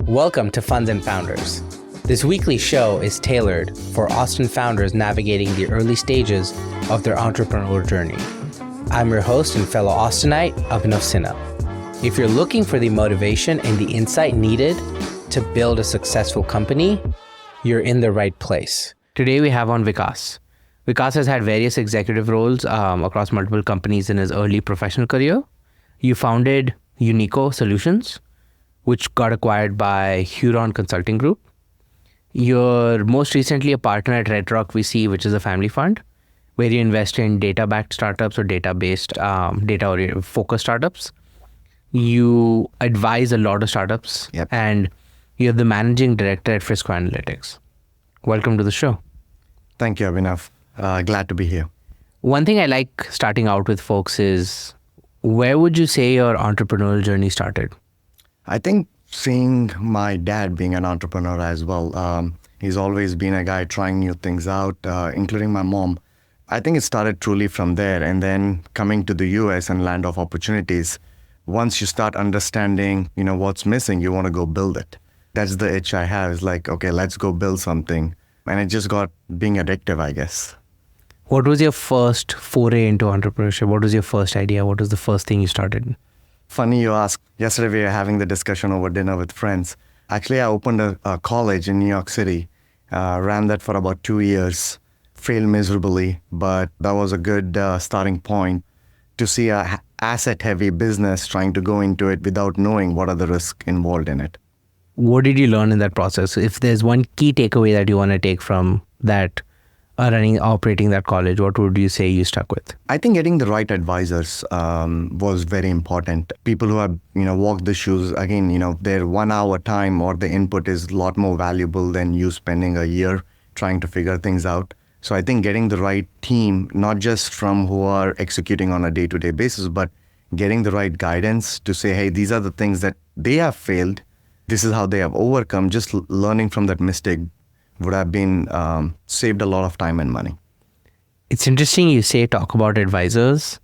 Welcome to Funds and Founders. This weekly show is tailored for Austin founders navigating the early stages of their entrepreneurial journey. I'm your host and fellow Austinite, Abhinav Sinha. If you're looking for the motivation and the insight needed to build a successful company, you're in the right place. Today we have on Vikas. Vikas has had various executive roles across multiple companies in his early professional career. You founded Unico Solutions, which got acquired by Huron Consulting Group. You're most recently a partner at Red Rock VC, which is a family fund, where you invest in data-backed startups or data-based, data-focused startups. You advise a lot of startups, and you're the managing director at Frisco Analytics. Welcome to the show. Thank you, Abhinav. Glad to be here. One thing I like starting out with folks is, where would you say your entrepreneurial journey started? I think seeing my dad being an entrepreneur as well, he's always been a guy trying new things out, including my mom. I think it started truly from there, and then coming to the US and land of opportunities. Once you start understanding, what's missing, you want to go build it. That's the itch I have. It's like, okay, let's go build something. And it just got being addictive, I guess. What was your first foray into entrepreneurship? What was your first idea? What was the first thing you started? Funny you ask. Yesterday we were having the discussion over dinner with friends. Actually, I opened a college in New York City, ran that for about 2 years, failed miserably, but that was a good starting point to see a asset-heavy business trying to go into it without knowing what are the risks involved in it. What did you learn in that process? If there's one key takeaway that you want to take from that, operating that college, what would you say you stuck with? I think getting the right advisors was very important. People who have, walked the shoes, again, their 1 hour time or the input is a lot more valuable than you spending a year trying to figure things out. So I think getting the right team, not just from who are executing on a day-to-day basis, but getting the right guidance to say, hey, these are the things that they have failed. This is how they have overcome. Just learning from that mistake would have been saved a lot of time and money. It's interesting you talk about advisors.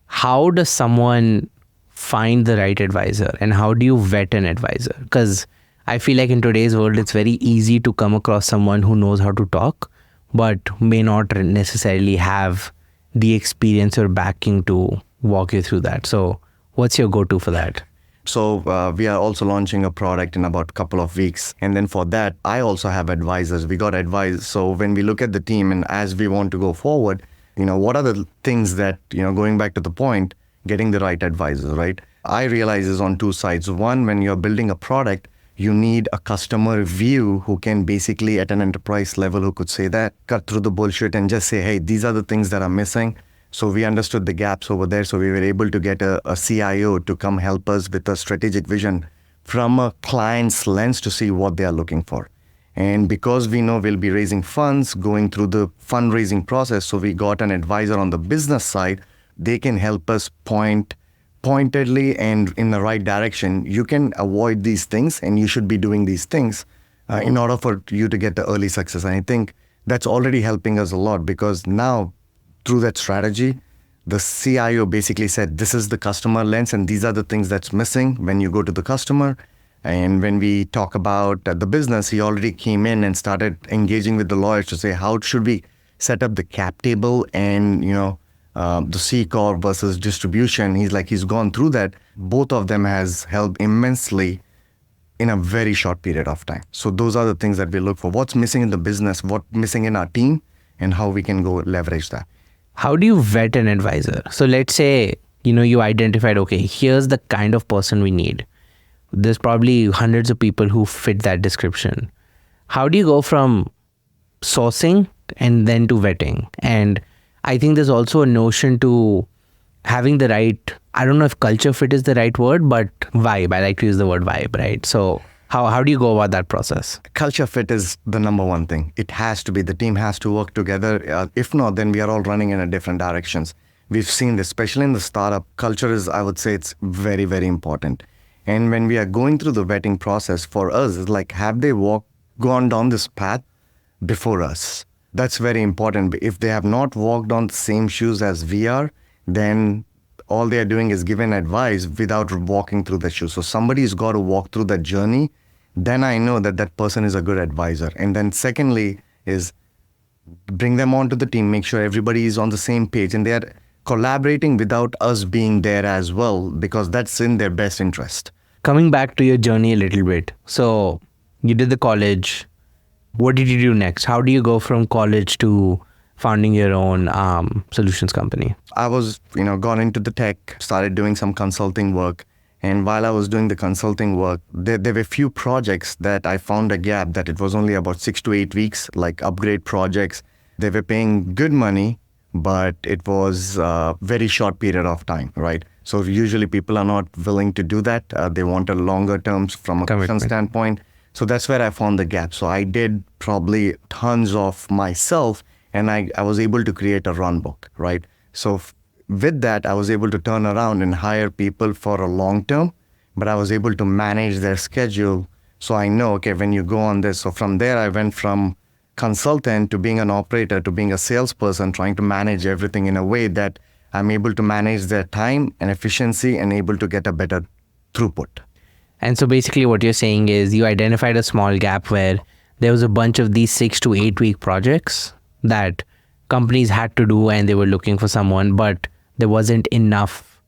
How does someone find the right advisor, and how do you vet an advisor? Because I feel like in today's world, it's very easy to come across someone who knows how to talk, but may not necessarily have the experience or backing to walk you through that. So what's your go-to for that? So we are also launching a product in about a couple of weeks. And then for that, I also have advisors. We got advice. So when we look at the team and as we want to go forward, what are the things that, going back to the point, getting the right advisors, right? I realize is on two sides. One, when you're building a product, you need a customer view who can basically at an enterprise level who could say that, cut through the bullshit and just say, hey, these are the things that are missing. So we understood the gaps over there. So we were able to get a CIO to come help us with a strategic vision from a client's lens to see what they are looking for. And because we know we'll be raising funds, going through the fundraising process, so we got an advisor on the business side. They can help us pointedly and in the right direction. You can avoid these things and you should be doing these things in order for you to get the early success. And I think that's already helping us a lot because now, through that strategy, the CIO basically said, this is the customer lens and these are the things that's missing when you go to the customer. And when we talk about the business, he already came in and started engaging with the lawyers to say, how should we set up the cap table and, the C Corp versus distribution. He's gone through that. Both of them has helped immensely in a very short period of time. So those are the things that we look for. What's missing in the business, what's missing in our team, and how we can go leverage that. How do you vet an advisor? So let's say, you identified, okay, here's the kind of person we need. There's probably hundreds of people who fit that description. How do you go from sourcing and then to vetting? And I think there's also a notion to having the right, I don't know if culture fit is the right word, but vibe. I like to use the word vibe, right? So how do you go about that process? Culture fit is the number one thing. It has to be. The team has to work together. If not, then we are all running in a different directions. We've seen this, especially in the startup. Culture is, I would say, it's very, very important. And when we are going through the vetting process, for us, it's like, have they gone down this path before us? That's very important. If they have not walked on the same shoes as we are, then all they are doing is giving advice without walking through the shoes. So somebody's got to walk through that journey then I know that that person is a good advisor. And then secondly is bring them onto the team, make sure everybody is on the same page and they are collaborating without us being there as well, because that's in their best interest. Coming back to your journey a little bit. So you did the college. What did you do next? How do you go from college to founding your own solutions company? I was, gone into the tech, started doing some consulting work. And while I was doing the consulting work, there were few projects that I found a gap that it was only about 6 to 8 weeks, like upgrade projects. They were paying good money, but it was a very short period of time, right? So usually people are not willing to do that. They want a longer terms from a commission standpoint. So that's where I found the gap. So I did probably tons of myself, and I was able to create a run book, right? So with that, I was able to turn around and hire people for a long term, but I was able to manage their schedule. So I know, okay, when you go on this. So from there, I went from consultant to being an operator to being a salesperson, trying to manage everything in a way that I'm able to manage their time and efficiency and able to get a better throughput. And so basically what you're saying is you identified a small gap where there was a bunch of these 6 to 8 week projects that companies had to do and they were looking for someone, but there wasn't enough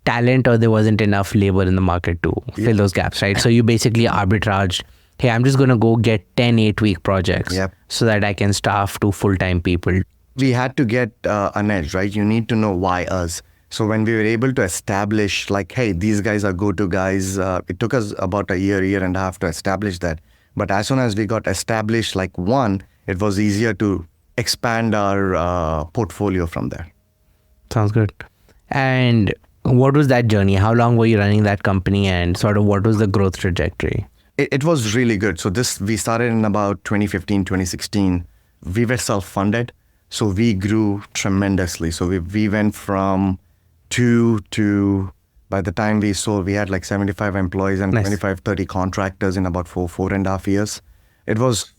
talent or there wasn't enough labor in the market to fill those gaps, right? So you basically arbitraged, hey, I'm just going to go get 10 8-week projects so that I can staff 2 full-time people. We had to get an edge, right? You need to know why us. So when we were able to establish like, hey, these guys are go-to guys, it took us about a year and a half to establish that. But as soon as we got established like one, it was easier to expand our portfolio from there. Sounds good. And what was that journey? How long were you running that company and sort of what was the growth trajectory? It was really good. So we started in about 2015, 2016. We were self-funded. So we grew tremendously. So we went from 2 to, by the time we sold, we had like 75 employees and 25, 30 contractors in about 4.5 years. It was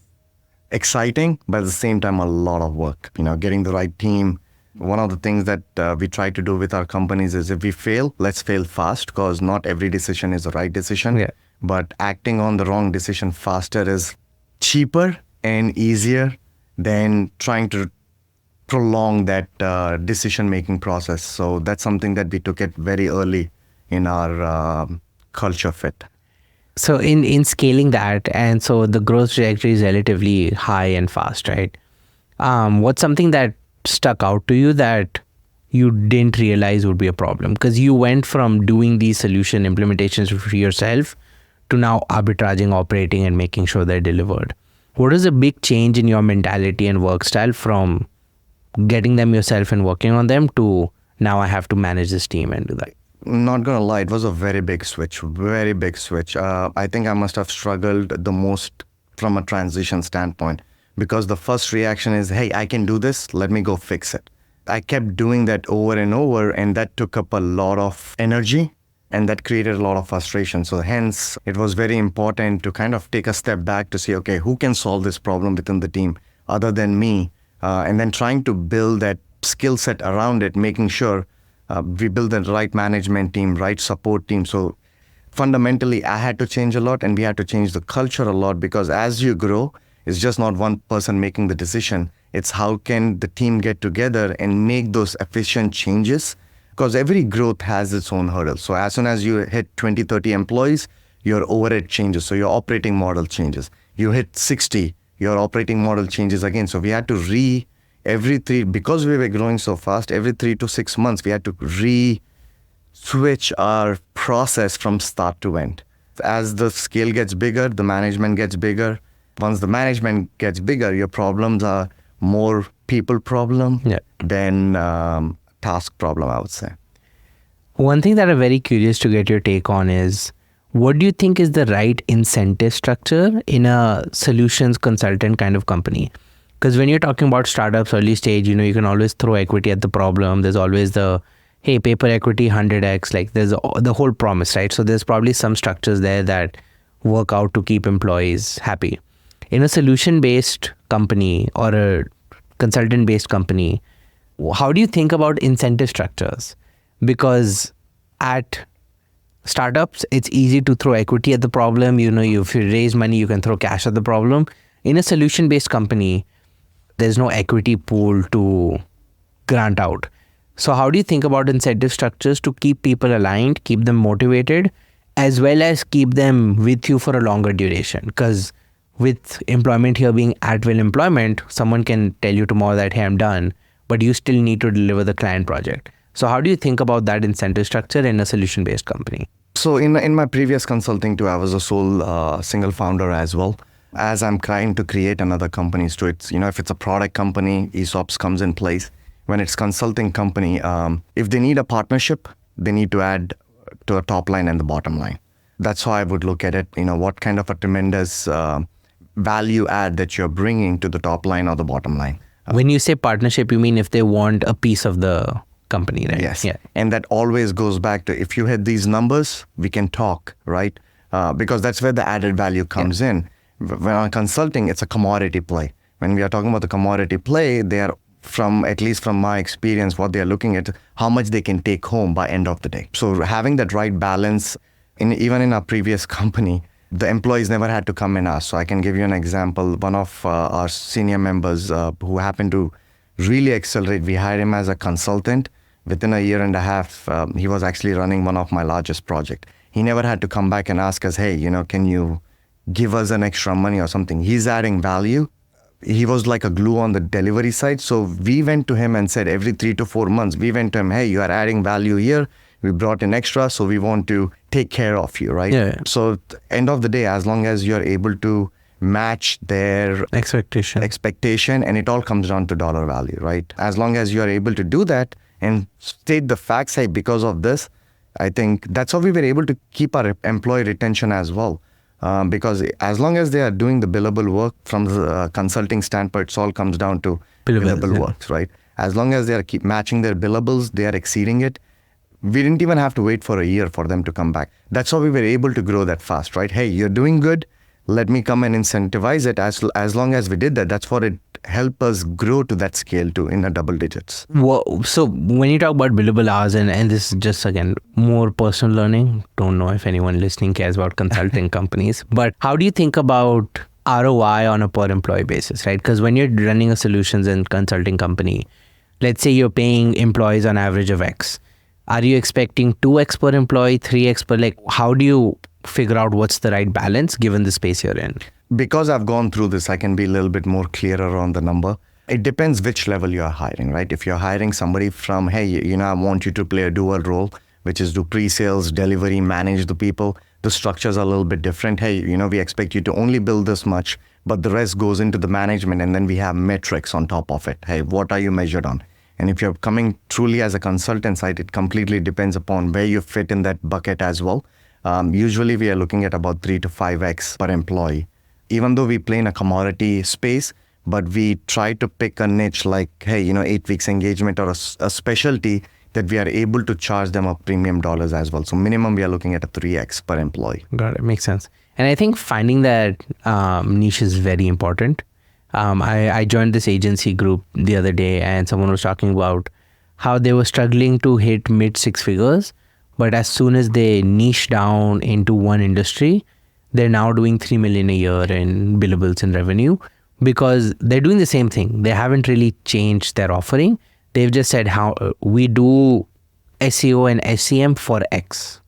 exciting, but at the same time, a lot of work, getting the right team. One of the things that we try to do with our companies is if we fail, let's fail fast, because not every decision is the right decision. Yeah. But acting on the wrong decision faster is cheaper and easier than trying to prolong that decision-making process. So that's something that we took it very early in our culture fit. So in scaling that, and so the growth trajectory is relatively high and fast, right? What's something that stuck out to you that you didn't realize would be a problem? Because you went from doing these solution implementations for yourself to now arbitraging, operating, and making sure they're delivered. What is a big change in your mentality and work style from getting them yourself and working on them to now I have to manage this team and do that? Not gonna lie, it was a very big switch, very big switch. I think I must have struggled the most from a transition standpoint, because the first reaction is, hey, I can do this, let me go fix it. I kept doing that over and over, and that took up a lot of energy, and that created a lot of frustration. So hence, it was very important to kind of take a step back to say, okay, who can solve this problem within the team other than me? And then trying to build that skill set around it, making sure we build the right management team, right support team. So fundamentally, I had to change a lot, and we had to change the culture a lot, because as you grow, it's just not one person making the decision. It's how can the team get together and make those efficient changes, because every growth has its own hurdles. So as soon as you hit 20, 30 employees, your overhead changes. So your operating model changes. You hit 60, your operating model changes again. So we had to because we were growing so fast, every 3 to 6 months, we had to switch our process from start to end. As the scale gets bigger, the management gets bigger. Once the management gets bigger, your problems are more people problem than task problem, I would say. One thing that I'm very curious to get your take on is, what do you think is the right incentive structure in a solutions consultant kind of company? Because when you're talking about startups, early stage, you can always throw equity at the problem. There's always the, hey, paper equity 100x, like there's the whole promise, right? So there's probably some structures there that work out to keep employees happy. In a solution-based company or a consultant-based company, how do you think about incentive structures? Because at startups, it's easy to throw equity at the problem. If you raise money, you can throw cash at the problem. In a solution-based company, there's no equity pool to grant out. So how do you think about incentive structures to keep people aligned, keep them motivated, as well as keep them with you for a longer duration? Because with employment here being at will employment, someone can tell you tomorrow that, hey, I'm done, but you still need to deliver the client project. So how do you think about that incentive structure in a solution-based company? So in my previous consulting too, I was a sole single founder as well. As I'm trying to create another company, so it's, if it's a product company, ESOPs comes in place. When it's consulting company, if they need a partnership, they need to add to a top line and the bottom line. That's how I would look at it. What kind of a tremendous value add that you're bringing to the top line or the bottom line. When you say partnership, you mean if they want a piece of the company, right? Yes. Yeah. And that always goes back to, if you hit these numbers, we can talk, right? Because that's where the added value comes in. When I'm consulting, it's a commodity play. When we are talking about the commodity play, they are, at least from my experience, what they are looking at, how much they can take home by end of the day. So having that right balance, even in our previous company, the employees never had to come and ask. So I can give you an example. One of our senior members who happened to really accelerate, we hired him as a consultant. Within a year and a half, he was actually running one of my largest projects. He never had to come back and ask us, hey, can you give us an extra money or something? He's adding value. He was like a glue on the delivery side. So we went to him and said every 3 to 4 months, we went to him, hey, you are adding value here. We brought in extra, so we want to take care of you, right? Yeah. So at the end of the day, as long as you're able to match their expectation, and it all comes down to dollar value, right? As long as you're able to do that and state the facts, hey, because of this, I think that's how we were able to keep our employee retention as well. Because as long as they are doing the billable work from the consulting standpoint, it all comes down to billable work, right? As long as they are keep matching their billables, they are exceeding it. We didn't even have to wait for a year for them to come back. That's how we were able to grow that fast, right? Hey, you're doing good. Let me come and incentivize it. As long as we did that, that's what it helped us grow to that scale too, in the double digits. Well, so when you talk about billable hours, and this is just, again, more personal learning, don't know if anyone listening cares about consulting companies, but how do you think about ROI on a per employee basis, right? Because when you're running a solutions and consulting company, let's say you're paying employees on average of X. Are you expecting 2x per employee, 3x per, how do you figure out what's the right balance given the space you're in? Because I've gone through this, I can be a little bit more clearer on the number. It depends which level you're hiring, right? If you're hiring somebody from, hey, I want you to play a dual role, which is do pre-sales, delivery, manage the people, the structures are a little bit different. Hey, we expect you to only build this much, but the rest goes into the management, and then we have metrics on top of it. Hey, what are you measured on? And if you're coming truly as a consultant side, it completely depends upon where you fit in that bucket as well. Usually we are looking at about 3 to 5x per employee. Even though we play in a commodity space, but we try to pick a niche like, hey, 8 weeks engagement or a specialty that we are able to charge them a premium dollars as well. So minimum we are looking at a 3x per employee. Got it. Makes sense. And I think finding that niche is very important. I joined this agency group the other day, and someone was talking about how they were struggling to hit mid 6 figures, but as soon as they niche down into one industry, they're now doing 3 million a year in billables and revenue, because they're doing the same thing. They haven't really changed their offering. They've just said how we do SEO and SEM for X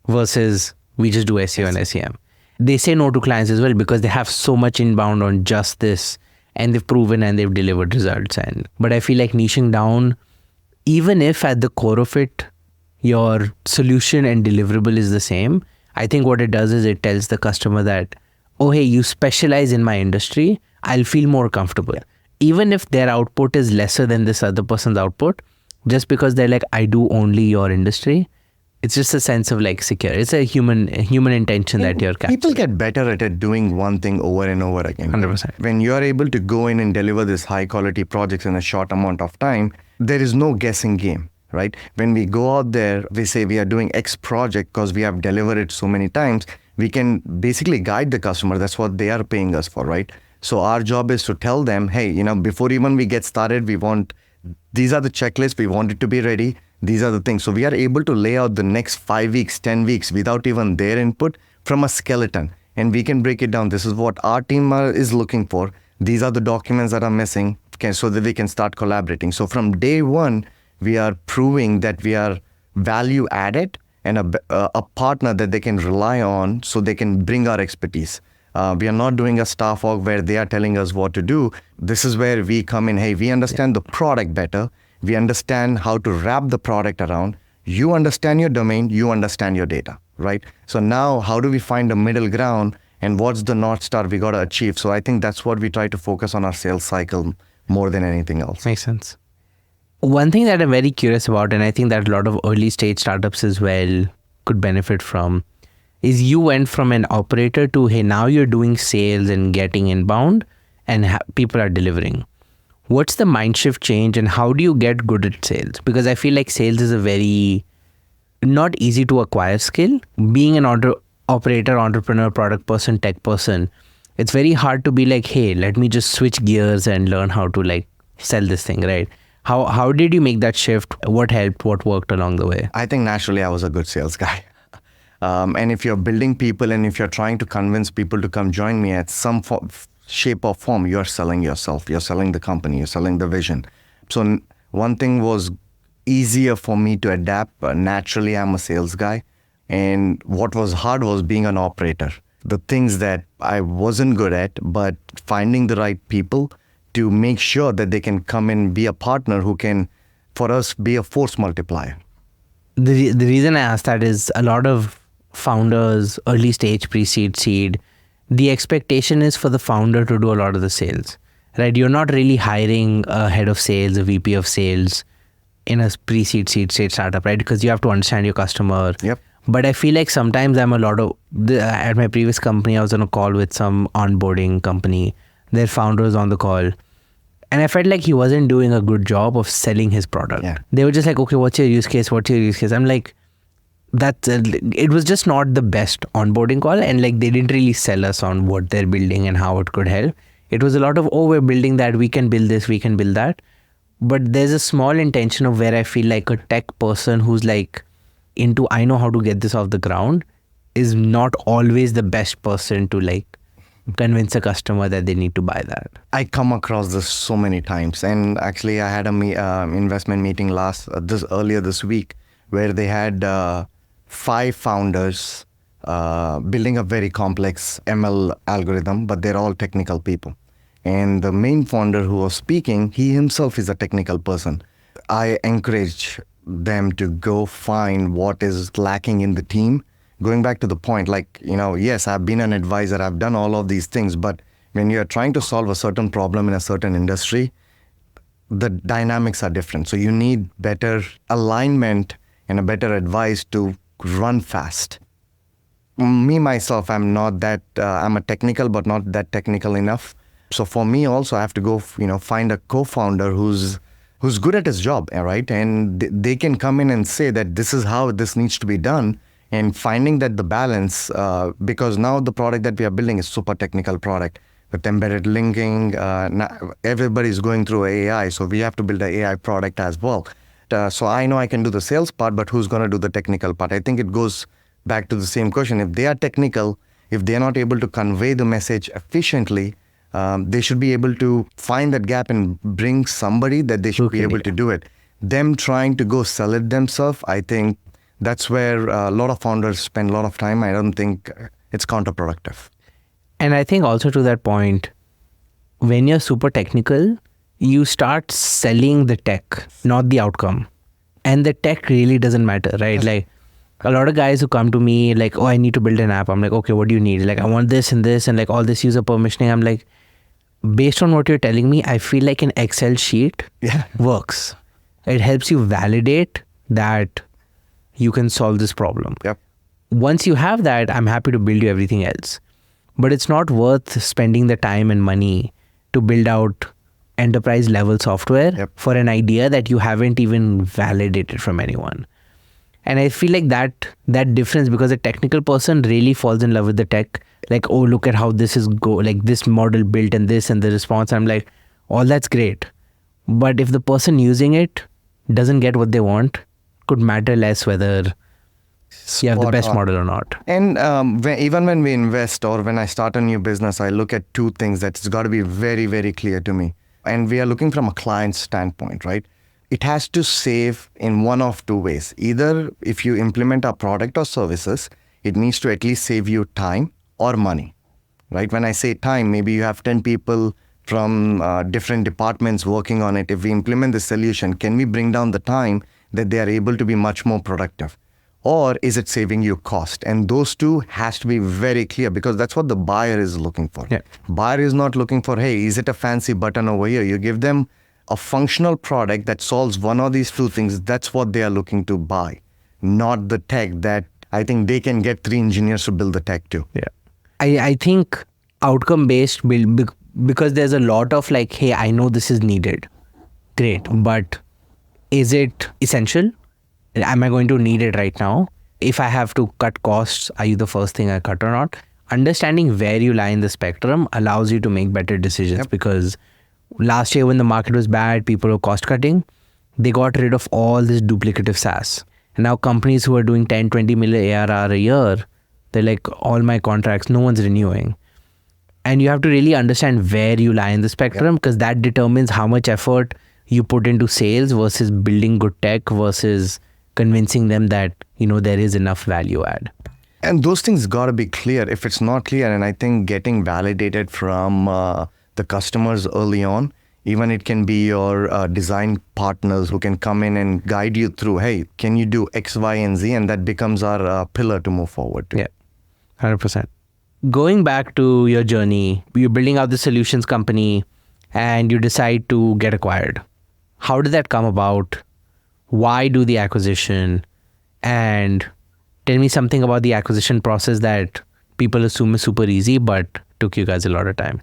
versus we just do SEO and SEM. They say no to clients as well because they have so much inbound on just this, and they've proven and they've delivered results. But I feel like niching down, even if at the core of it, your solution and deliverable is the same, I think what it does is it tells the customer that, oh, hey, you specialize in my industry, I'll feel more comfortable. Yeah. Even if their output is lesser than this other person's output, just because they're like, I do only your industry, it's just a sense of secure. It's a human intention that you're capturing. People get better at it doing one thing over and over again. 100%. When you're able to go in and deliver this high quality projects in a short amount of time, there is no guessing game, right? When we go out there, we say we are doing X project because we have delivered it so many times, we can basically guide the customer. That's what they are paying us for, right? So our job is to tell them, hey, before even we get started, these are the checklists. We want it to be ready. These are the things. So we are able to lay out the next 5 weeks, 10 weeks without even their input from a skeleton. And we can break it down. This is what our team is looking for. These are the documents that are missing, so that we can start collaborating. So from day one, we are proving that we are value added and a partner that they can rely on so they can bring our expertise. We are not doing a staff org where they are telling us what to do. This is where we come in. Hey, we understand the product better. We understand how to wrap the product around. You understand your domain. You understand your data, right? So now how do we find a middle ground and what's the North Star we got to achieve? So I think that's what we try to focus on our sales cycle more than anything else. Makes sense. One thing that I'm very curious about, and I think that a lot of early stage startups as well could benefit from, is you went from an operator to, hey, now you're doing sales and getting inbound and people are delivering. What's the mind shift change and how do you get good at sales? Because I feel like sales is a very not easy to acquire skill. Being an operator, entrepreneur, product person, tech person, it's very hard to be like, hey, let me just switch gears and learn how to like sell this thing, right? How did you make that shift? What helped? What worked along the way? I think naturally I was a good sales guy. And if you're building people and if you're trying to convince people to come join me at some shape or form, you're selling yourself, you're selling the company, you're selling the vision. So one thing was easier for me to adapt. Naturally, I'm a sales guy. And what was hard was being an operator. The things that I wasn't good at, but finding the right people to make sure that they can come and be a partner who can, for us, be a force multiplier. The reason I asked that is a lot of founders, early stage, pre-seed, seed, the expectation is for the founder to do a lot of the sales, right? You're not really hiring a head of sales, a VP of sales in a pre-seed, seed stage startup, right? Because you have to understand your customer. Yep. But I feel like sometimes at my previous company, I was on a call with some onboarding company. Their founder was on the call. And I felt like he wasn't doing a good job of selling his product. Yeah. They were just like, okay, what's your use case? What's your use case? I'm like, it was just not the best onboarding call. And like, they didn't really sell us on what they're building and how it could help. It was a lot of, we're building that. We can build this. We can build that. But there's a small intention of where I feel like a tech person who's like into, I know how to get this off the ground, is not always the best person to like convince a customer that they need to buy that. I come across this so many times, and actually I had a investment meeting earlier this week where they had 5 founders building a very complex ML algorithm, but they're all technical people. And the main founder who was speaking, he himself is a technical person. I encourage them to go find what is lacking in the team. Going back to the point, like, yes, I've been an advisor, I've done all of these things, but when you're trying to solve a certain problem in a certain industry, the dynamics are different. So you need better alignment and a better advice to run fast. Me, myself, I'm not that, I'm a technical, but not that technical enough. So for me also, I have to go, find a co-founder who's good at his job, right? And they can come in and say that this is how this needs to be done. And finding that the balance, because now the product that we are building is super technical product with embedded linking. Everybody's going through AI, so we have to build an AI product as well. So I know I can do the sales part, but who's going to do the technical part? I think it goes back to the same question. If they are technical, if they're not able to convey the message efficiently, they should be able to find that gap and bring somebody that they should be able to do it. Them trying to go sell it themselves, I think that's where a lot of founders spend a lot of time. I don't think it's counterproductive. And I think also to that point, when you're super technical, you start selling the tech, not the outcome. And the tech really doesn't matter, right? Yes. Like a lot of guys who come to me like, I need to build an app. I'm like, okay, what do you need? Like, I want this and this and like all this user permissioning. I'm like, based on what you're telling me, I feel like an Excel sheet works. It helps you validate that you can solve this problem. Yep. Once you have that, I'm happy to build you everything else. But it's not worth spending the time and money to build out enterprise level software for an idea that you haven't even validated from anyone. And I feel like that difference, because a technical person really falls in love with the tech. Like, look at how this is like this model built and this and the response. I'm like, all that's great. But if the person using it doesn't get what they want, could matter less whether you have the Spot best on. model or not. And even when we invest or when I start a new business, I look at two things that's got to be very, very clear to me. And we are looking from a client standpoint, right? It has to save in one of two ways. Either if you implement a product or services, it needs to at least save you time or money, right? When I say time, maybe you have 10 people from different departments working on it. If we implement the solution, can we bring down the time that they are able to be much more productive? Or is it saving you cost? And those two has to be very clear because that's what the buyer is looking for. Yeah. Buyer is not looking for, hey, is it a fancy button over here? You give them a functional product that solves one of these two things. That's what they are looking to buy, not the tech that I think they can get 3 engineers to build the tech too. Yeah. I think outcome-based build, because there's a lot of like, hey, I know this is needed. Great. But is it essential? Am I going to need it right now? If I have to cut costs, are you the first thing I cut or not? Understanding where you lie in the spectrum allows you to make better decisions. Because last year when the market was bad, people were cost cutting. They got rid of all this duplicative SaaS. And now companies who are doing 10, 20 million ARR a year, they're like, all my contracts, no one's renewing. And you have to really understand where you lie in the spectrum because that determines how much effort you put into sales versus building good tech versus convincing them that, there is enough value add. And those things got to be clear. If it's not clear, and I think getting validated from the customers early on, even it can be your design partners who can come in and guide you through, hey, can you do X, Y, and Z? And that becomes our pillar to move forward to. Yeah, 100%. Going back to your journey, you're building out the solutions company and you decide to get acquired. How did that come about? Why do the acquisition? And tell me something about the acquisition process that people assume is super easy, but took you guys a lot of time.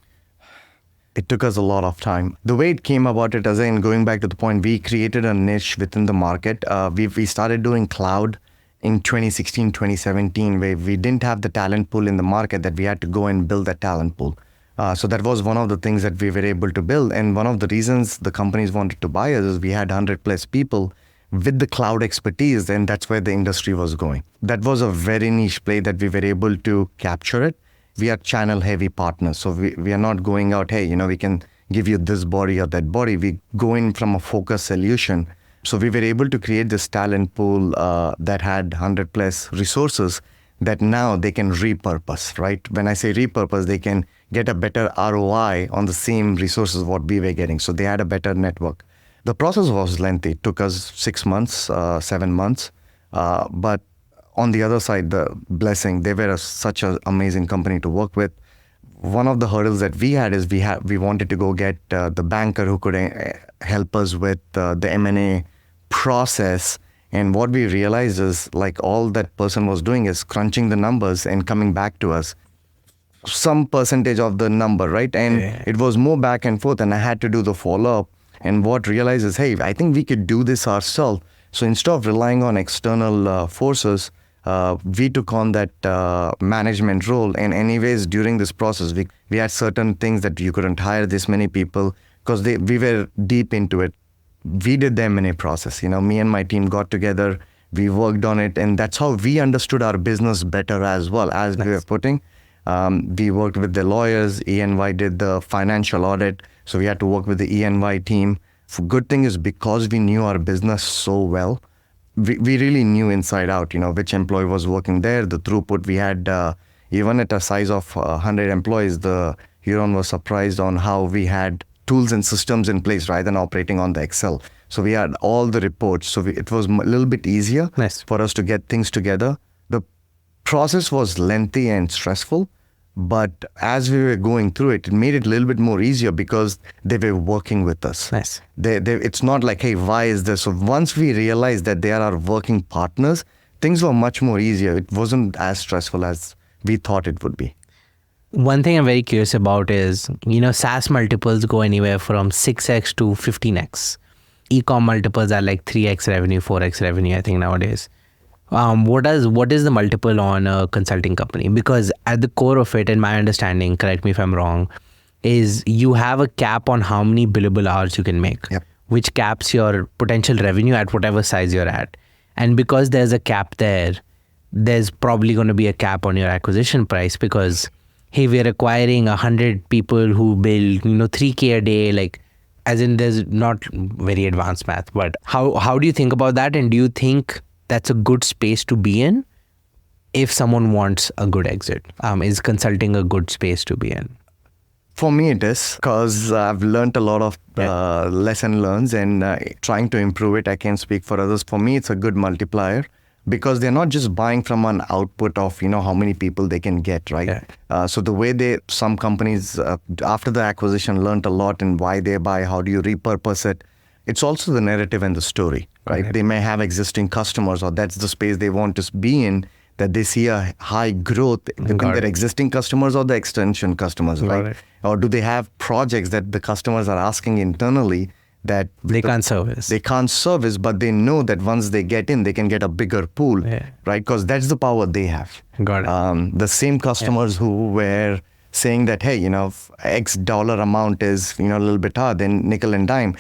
It took us a lot of time. The way it came about it, again, going back to the point, we created a niche within the market. We started doing cloud in 2016, 2017, where we didn't have the talent pool in the market that we had to go and build that talent pool. So that was one of the things that we were able to build. And one of the reasons the companies wanted to buy us is we had 100 plus people with the cloud expertise, and that's where the industry was going. That was a very niche play that we were able to capture it. We are channel heavy partners. So we are not going out, hey, we can give you this body or that body. We go in from a focused solution. So we were able to create this talent pool that had 100 plus resources that now they can repurpose, right? When I say repurpose, they can get a better ROI on the same resources what we were getting. So they had a better network. The process was lengthy. It took us 6 months, 7 months. But on the other side, the blessing, they were such an amazing company to work with. One of the hurdles that we had is we wanted to go get the banker who could help us with the M&A process. And what we realized is like all that person was doing is crunching the numbers and coming back to us. Some percentage of the number, right? And it was more back and forth and I had to do the follow-up. And what realized is, hey, I think we could do this ourselves. So instead of relying on external forces, we took on that management role. And anyways, during this process, we had certain things that you couldn't hire this many people because we were deep into it. We did the M&A process. Me and my team got together, we worked on it. And that's how we understood our business better as well as we were putting. We worked with the lawyers. E&Y did the financial audit. So we had to work with the E&Y team. The good thing is because we knew our business so well, we really knew inside out, which employee was working there, the throughput we had, even at a size of 100 employees, the Huron was surprised on how we had tools and systems in place rather than operating on the Excel. So we had all the reports. So it was a little bit easier for us to get things together. The process was lengthy and stressful. But as we were going through it, it made it a little bit more easier because they were working with us. Nice. It's not like, hey, why is this? So once we realized that they are our working partners, things were much more easier. It wasn't as stressful as we thought it would be. One thing I'm very curious about is, SaaS multiples go anywhere from 6x to 15x. E-com multiples are like 3x revenue, 4x revenue, I think nowadays. What is the multiple on a consulting company? Because at the core of it, in my understanding, correct me if I'm wrong, is you have a cap on how many billable hours you can make, which caps your potential revenue at whatever size you're at. And because there's a cap there, there's probably going to be a cap on your acquisition price because, hey, we're acquiring 100 people who build, 3K a day, like, as in there's not very advanced math, but how do you think about that? And do you think that's a good space to be in if someone wants a good exit? Is consulting a good space to be in? For me, it is, because I've learned a lot of lesson learns and trying to improve it. I can't speak for others. For me, it's a good multiplier because they're not just buying from an output of, how many people they can get, right? Yeah. So the way some companies, after the acquisition, learned a lot in why they buy, how do you repurpose it. It's also the narrative and the story, right? They may have existing customers or that's the space they want to be in, that they see a high growth within their existing customers or the extension customers, right? Or do they have projects that the customers are asking internally that they can't service? They can't service, but they know that once they get in, they can get a bigger pool, right? Because that's the power they have. Got it. The same customers who were saying that, hey, X dollar amount is, a little bit higher than nickel and dime.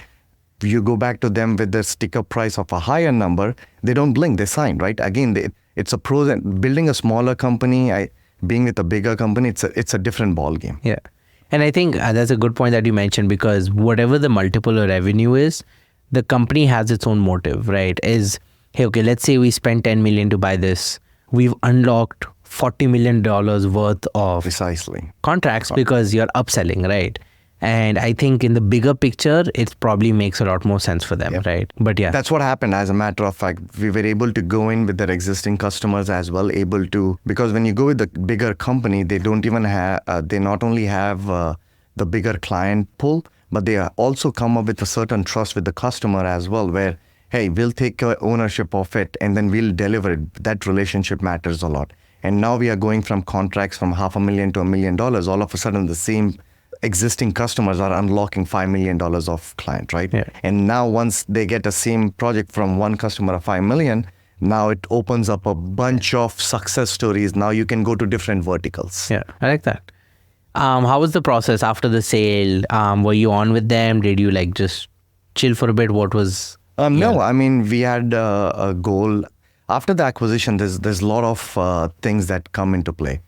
You go back to them with the sticker price of a higher number, they don't blink, they sign, right? Again, it's a pros and building a smaller company, being with a bigger company, it's a different ball game. Yeah. And I think that's a good point that you mentioned, because whatever the multiple or revenue is, the company has its own motive, right? Is, hey, okay, let's say we spent 10 million to buy this. We've unlocked $40 million worth of precisely contracts because you're upselling, right? And I think in the bigger picture, it probably makes a lot more sense for them, right? But yeah. That's what happened. As a matter of fact, we were able to go in with their existing customers as well, because when you go with the bigger company, they don't even have, they not only have the bigger client pool, but they also come up with a certain trust with the customer as well, where, hey, we'll take ownership of it and then we'll deliver it. That relationship matters a lot. And now we are going from contracts from $500,000 to $1 million. All of a sudden, the same existing customers are unlocking $5 million of client, right? Yeah. And now once they get the same project from one customer of $5 million, now it opens up a bunch of success stories. Now you can go to different verticals. Yeah, I like that. How was the process after the sale? Were you on with them? Did you just chill for a bit? What was... No, I mean, we had a goal. After the acquisition, there's a lot of things that come into play.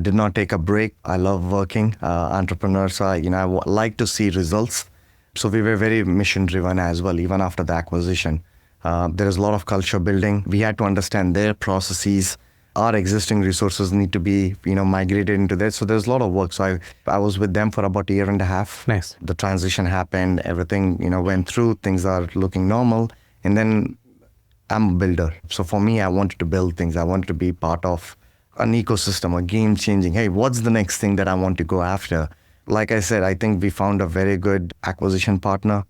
Did not take a break. I love working, entrepreneur. So, I like to see results. So we were very mission driven as well, even after the acquisition. There is a lot of culture building. We had to understand their processes. Our existing resources need to be, migrated into that. So there's a lot of work. So I was with them for about a year and a half. Nice. The transition happened. Everything, went through. Things are looking normal. And then I'm a builder. So for me, I wanted to build things. I wanted to be part of an ecosystem, a game changing. Hey, what's the next thing that I want to go after? Like I said, I think we found a very good acquisition partner.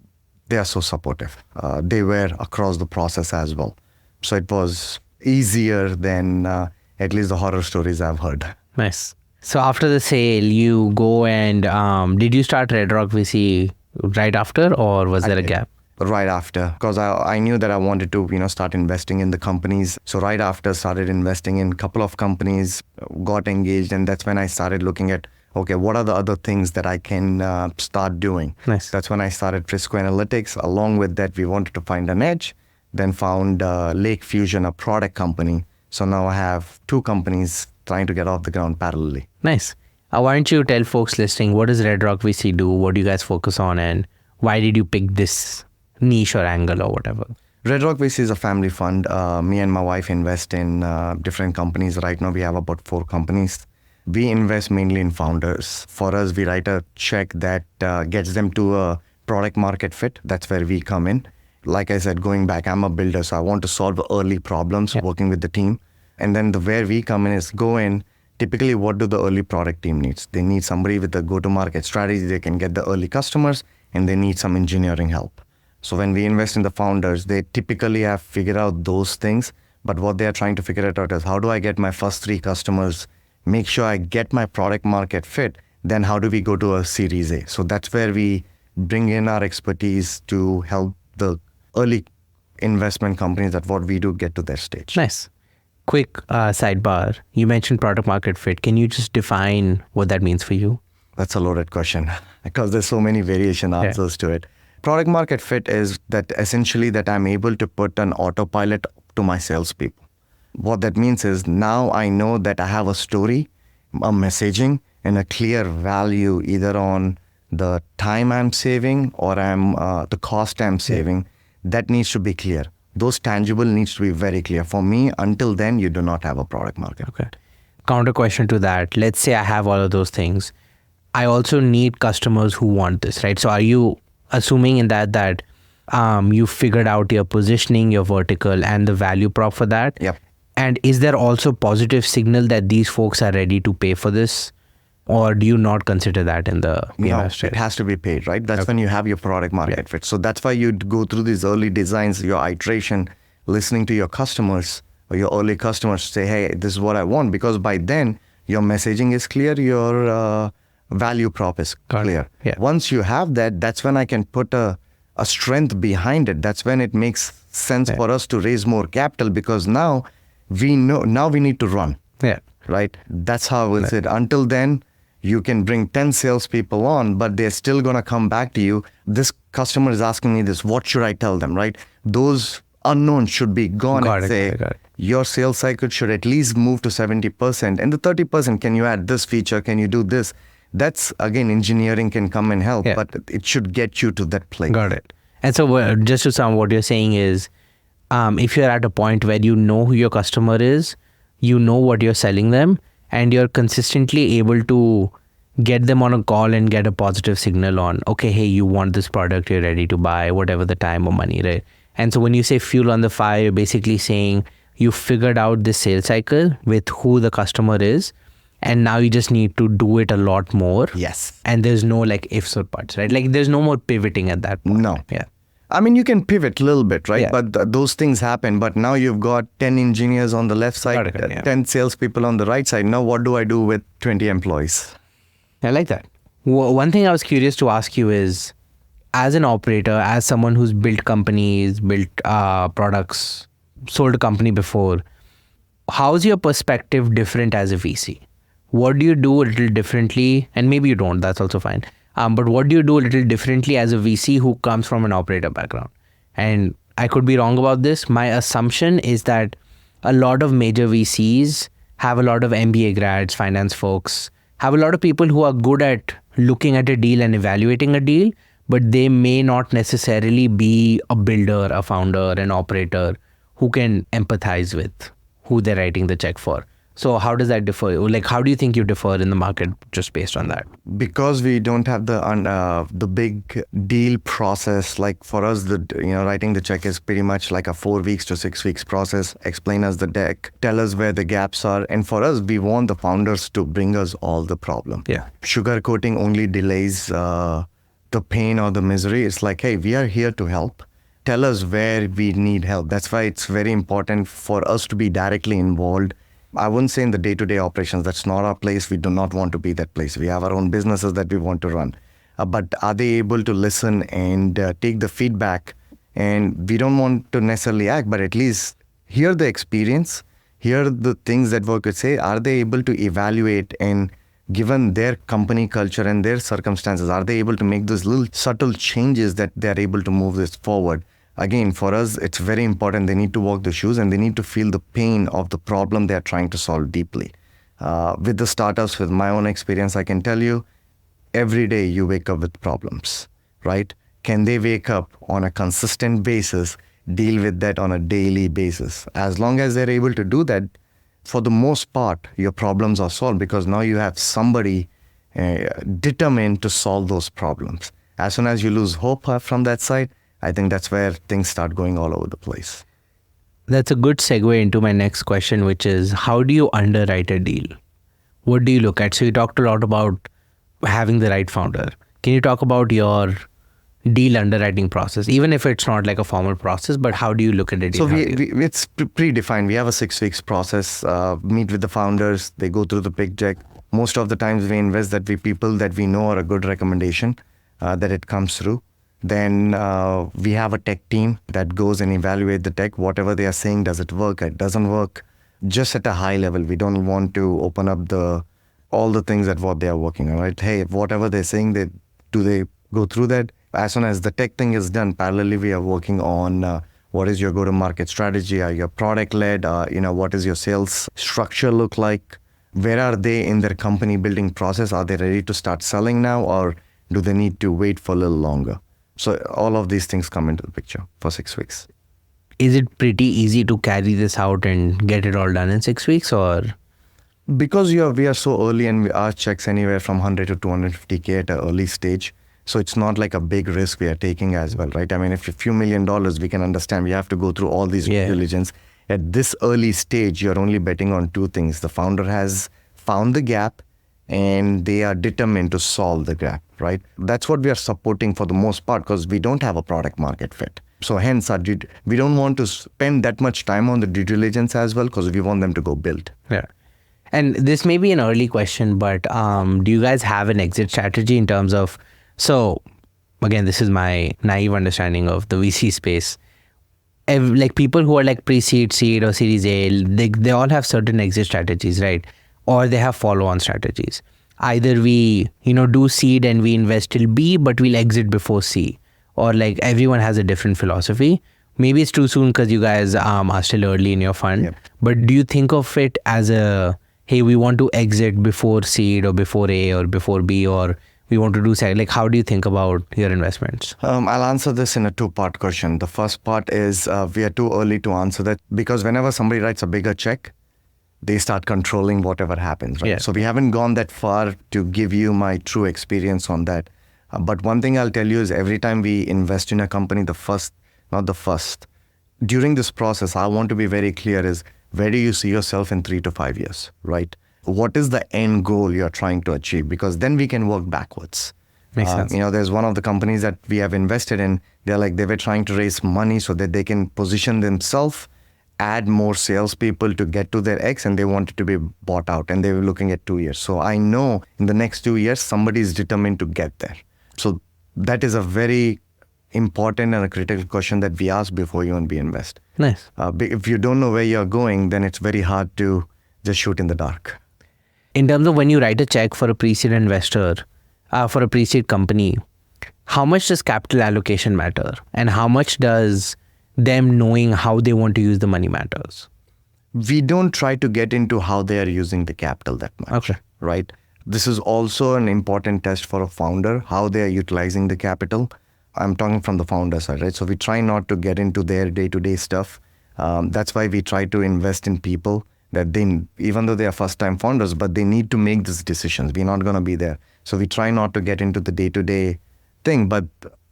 They are so supportive. They were across the process as well. So it was easier than at least the horror stories I've heard. Nice. So after the sale, you go and did you start Red Rock VC right after, or was there a gap? Right after, because I knew that I wanted to, start investing in the companies. So right after, started investing in a couple of companies, got engaged, and that's when I started looking at, okay, what are the other things that I can start doing? Nice. That's when I started Frisco Analytics. Along with that, we wanted to find an edge, then found Lake Fusion, a product company. So now I have two companies trying to get off the ground parallelly. Nice. Why don't you tell folks listening, what does Red Rock VC do? What do you guys focus on? And why did you pick this niche or angle or whatever? Red Rock VC is a family fund. Me and my wife invest in different companies. Right now, we have about 4 companies. We invest mainly in founders. For us, we write a check that gets them to a product market fit. That's where we come in. Like I said, going back, I'm a builder, so I want to solve early problems working with the team. And then where we come in is go in. Typically, what do the early product team needs? They need somebody with a go-to-market strategy. They can get the early customers, and they need some engineering help. So when we invest in the founders, they typically have figured out those things. But what they are trying to figure out is, how do I get my first 3 customers, make sure I get my product market fit, then how do we go to a Series A? So that's where we bring in our expertise to help the early investment companies that what we do get to their stage. Nice. Quick sidebar. You mentioned product market fit. Can you just define what that means for you? That's a loaded question because there's so many variation answers to it. Product market fit is that essentially that I'm able to put an autopilot to my salespeople. What that means is now I know that I have a story, a messaging, and a clear value either on the time I'm saving or the cost I'm saving. That needs to be clear. Those tangible needs to be very clear. For me, until then, you do not have a product market. Okay. Counter question to that. Let's say I have all of those things. I also need customers who want this, right? So are you assuming in that you figured out your positioning, your vertical, and the value prop for that? Yep. And is there also positive signal that these folks are ready to pay for this? Or do you not consider that in the PMS? No, it has to be paid, right? That's when you have your product market fit. So that's why you go through these early designs, your iteration, listening to your customers or your early customers say, hey, this is what I want. Because by then, your messaging is clear, your value prop is clear. Yeah. Once you have that, that's when I can put a strength behind it. That's when it makes sense for us to raise more capital because now we need to run. Yeah. Right? That's how it's it. Until then, you can bring 10 salespeople on, but they're still going to come back to you. This customer is asking me this, what should I tell them, right? Those unknowns should be gone and say, your sales cycle should at least move to 70%. And the 30%, can you add this feature? Can you do this? That's, again, engineering can come and help, but it should get you to that place. Got it. And so just to sum, what you're saying is, if you're at a point where you know who your customer is, you know what you're selling them, and you're consistently able to get them on a call and get a positive signal on, okay, hey, you want this product, you're ready to buy, whatever the time or money, right? And so when you say fuel on the fire, you're basically saying you figured out this sales cycle with who the customer is, and now you just need to do it a lot more. Yes. And there's no like ifs or buts, right? Like there's no more pivoting at that point. No. Yeah. I mean, you can pivot a little bit, right? Yeah. But those things happen. But now you've got 10 engineers on the left side, 10 salespeople on the right side. Now what do I do with 20 employees? I like that. One thing I was curious to ask you is, as an operator, as someone who's built companies, built products, sold a company before, how's your perspective different as a VC? What do you do a little differently? And maybe you don't, that's also fine. But what do you do a little differently as a VC who comes from an operator background? And I could be wrong about this. My assumption is that a lot of major VCs have a lot of MBA grads, finance folks, have a lot of people who are good at looking at a deal and evaluating a deal, but they may not necessarily be a builder, a founder, an operator who can empathize with who they're writing the check for. So how does that differ? Like, how do you think you differ in the market just based on that? Because we don't have the big deal process. Like for us, writing the check is pretty much like a 4 weeks to 6 weeks process. Explain us the deck, tell us where the gaps are. And for us, we want the founders to bring us all the problem. Yeah. Sugarcoating only delays the pain or the misery. It's like, hey, we are here to help. Tell us where we need help. That's why it's very important for us to be directly involved. I wouldn't say in the day-to-day operations, that's not our place. We do not want to be that place. We have our own businesses that we want to run. But are they able to listen and take the feedback? And we don't want to necessarily act, but at least hear the experience, hear the things that we could say. Are they able to evaluate, and given their company culture and their circumstances, are they able to make those little subtle changes that they're able to move this forward? Again, for us, it's very important. They need to walk the shoes and they need to feel the pain of the problem they're trying to solve deeply. With the startups, with my own experience, I can tell you, every day you wake up with problems, right? Can they wake up on a consistent basis, deal with that on a daily basis? As long as they're able to do that, for the most part, your problems are solved because now you have somebody determined to solve those problems. As soon as you lose hope from that side, I think that's where things start going all over the place. That's a good segue into my next question, which is, how do you underwrite a deal? What do you look at? So you talked a lot about having the right founder. Can you talk about your deal underwriting process, even if it's not like a formal process, but how do you look at a deal? So it's predefined. We have a 6 weeks process, meet with the founders, they go through the pitch deck. Most of the times we invest that people that we know are a good recommendation, that it comes through. Then we have a tech team that goes and evaluate the tech. Whatever they are saying, does it work? It doesn't work. Just at a high level, we don't want to open up all the things that what they are working on, right? Hey, whatever they're saying, do they go through that? As soon as the tech thing is done, parallelly we are working on What is your go-to-market strategy? Are you product-led? What is your sales structure look like? Where are they in their company building process? Are they ready to start selling now, or do they need to wait for a little longer? So all of these things come into the picture for 6 weeks. Is it pretty easy to carry this out and get it all done in 6 weeks, or? Because we are so early, and our checks anywhere from 100 to 250K at an early stage. So it's not like a big risk we are taking as well, right? I mean, if a few $1 million, we can understand we have to go through all these due diligence. At this early stage, you're only betting on two things. The founder has found the gap and they are determined to solve the gap, right? That's what we are supporting for the most part, because we don't have a product market fit. So hence, we don't want to spend that much time on the due diligence as well, because we want them to go build. Yeah. And this may be an early question, but do you guys have an exit strategy in terms of, so again, this is my naive understanding of the VC space. Like people who are like pre-seed, seed or series A, they all have certain exit strategies, right? Or they have follow-on strategies. Either we, do seed and we invest till B, but we'll exit before C. Or like everyone has a different philosophy. Maybe it's too soon because you guys are still early in your fund. Yep. But do you think of it as hey, we want to exit before seed or before A or before B, or we want to do seed? Like, how do you think about your investments? I'll answer this in a two-part question. The first part is we are too early to answer that, because whenever somebody writes a bigger check, they start controlling whatever happens, right? Yeah. So we haven't gone that far to give you my true experience on that. But one thing I'll tell you is every time we invest in a company, during this process, I want to be very clear is, where do you see yourself in 3 to 5 years, right? What is the end goal you're trying to achieve? Because then we can work backwards. Makes sense. There's one of the companies that we have invested in. They were trying to raise money so that they can position themselves, add more salespeople to get to their X, and they wanted to be bought out, and they were looking at 2 years. So I know in the next 2 years, somebody is determined to get there. So that is a very important and a critical question that we ask before you and we invest. Nice. If you don't know where you're going, then it's very hard to just shoot in the dark. In terms of when you write a check for a pre-seed investor, for a pre-seed company, how much does capital allocation matter? And how much does them knowing how they want to use the money matters? We don't try to get into how they are using the capital that much, Okay. right? This is also an important test for a founder, how they are utilizing the capital. I'm talking from the founder side, right? So we try not to get into their day-to-day stuff. That's why we try to invest in people that even though they are first-time founders, but they need to make these decisions. We're not going to be there. So we try not to get into the day-to-day thing, but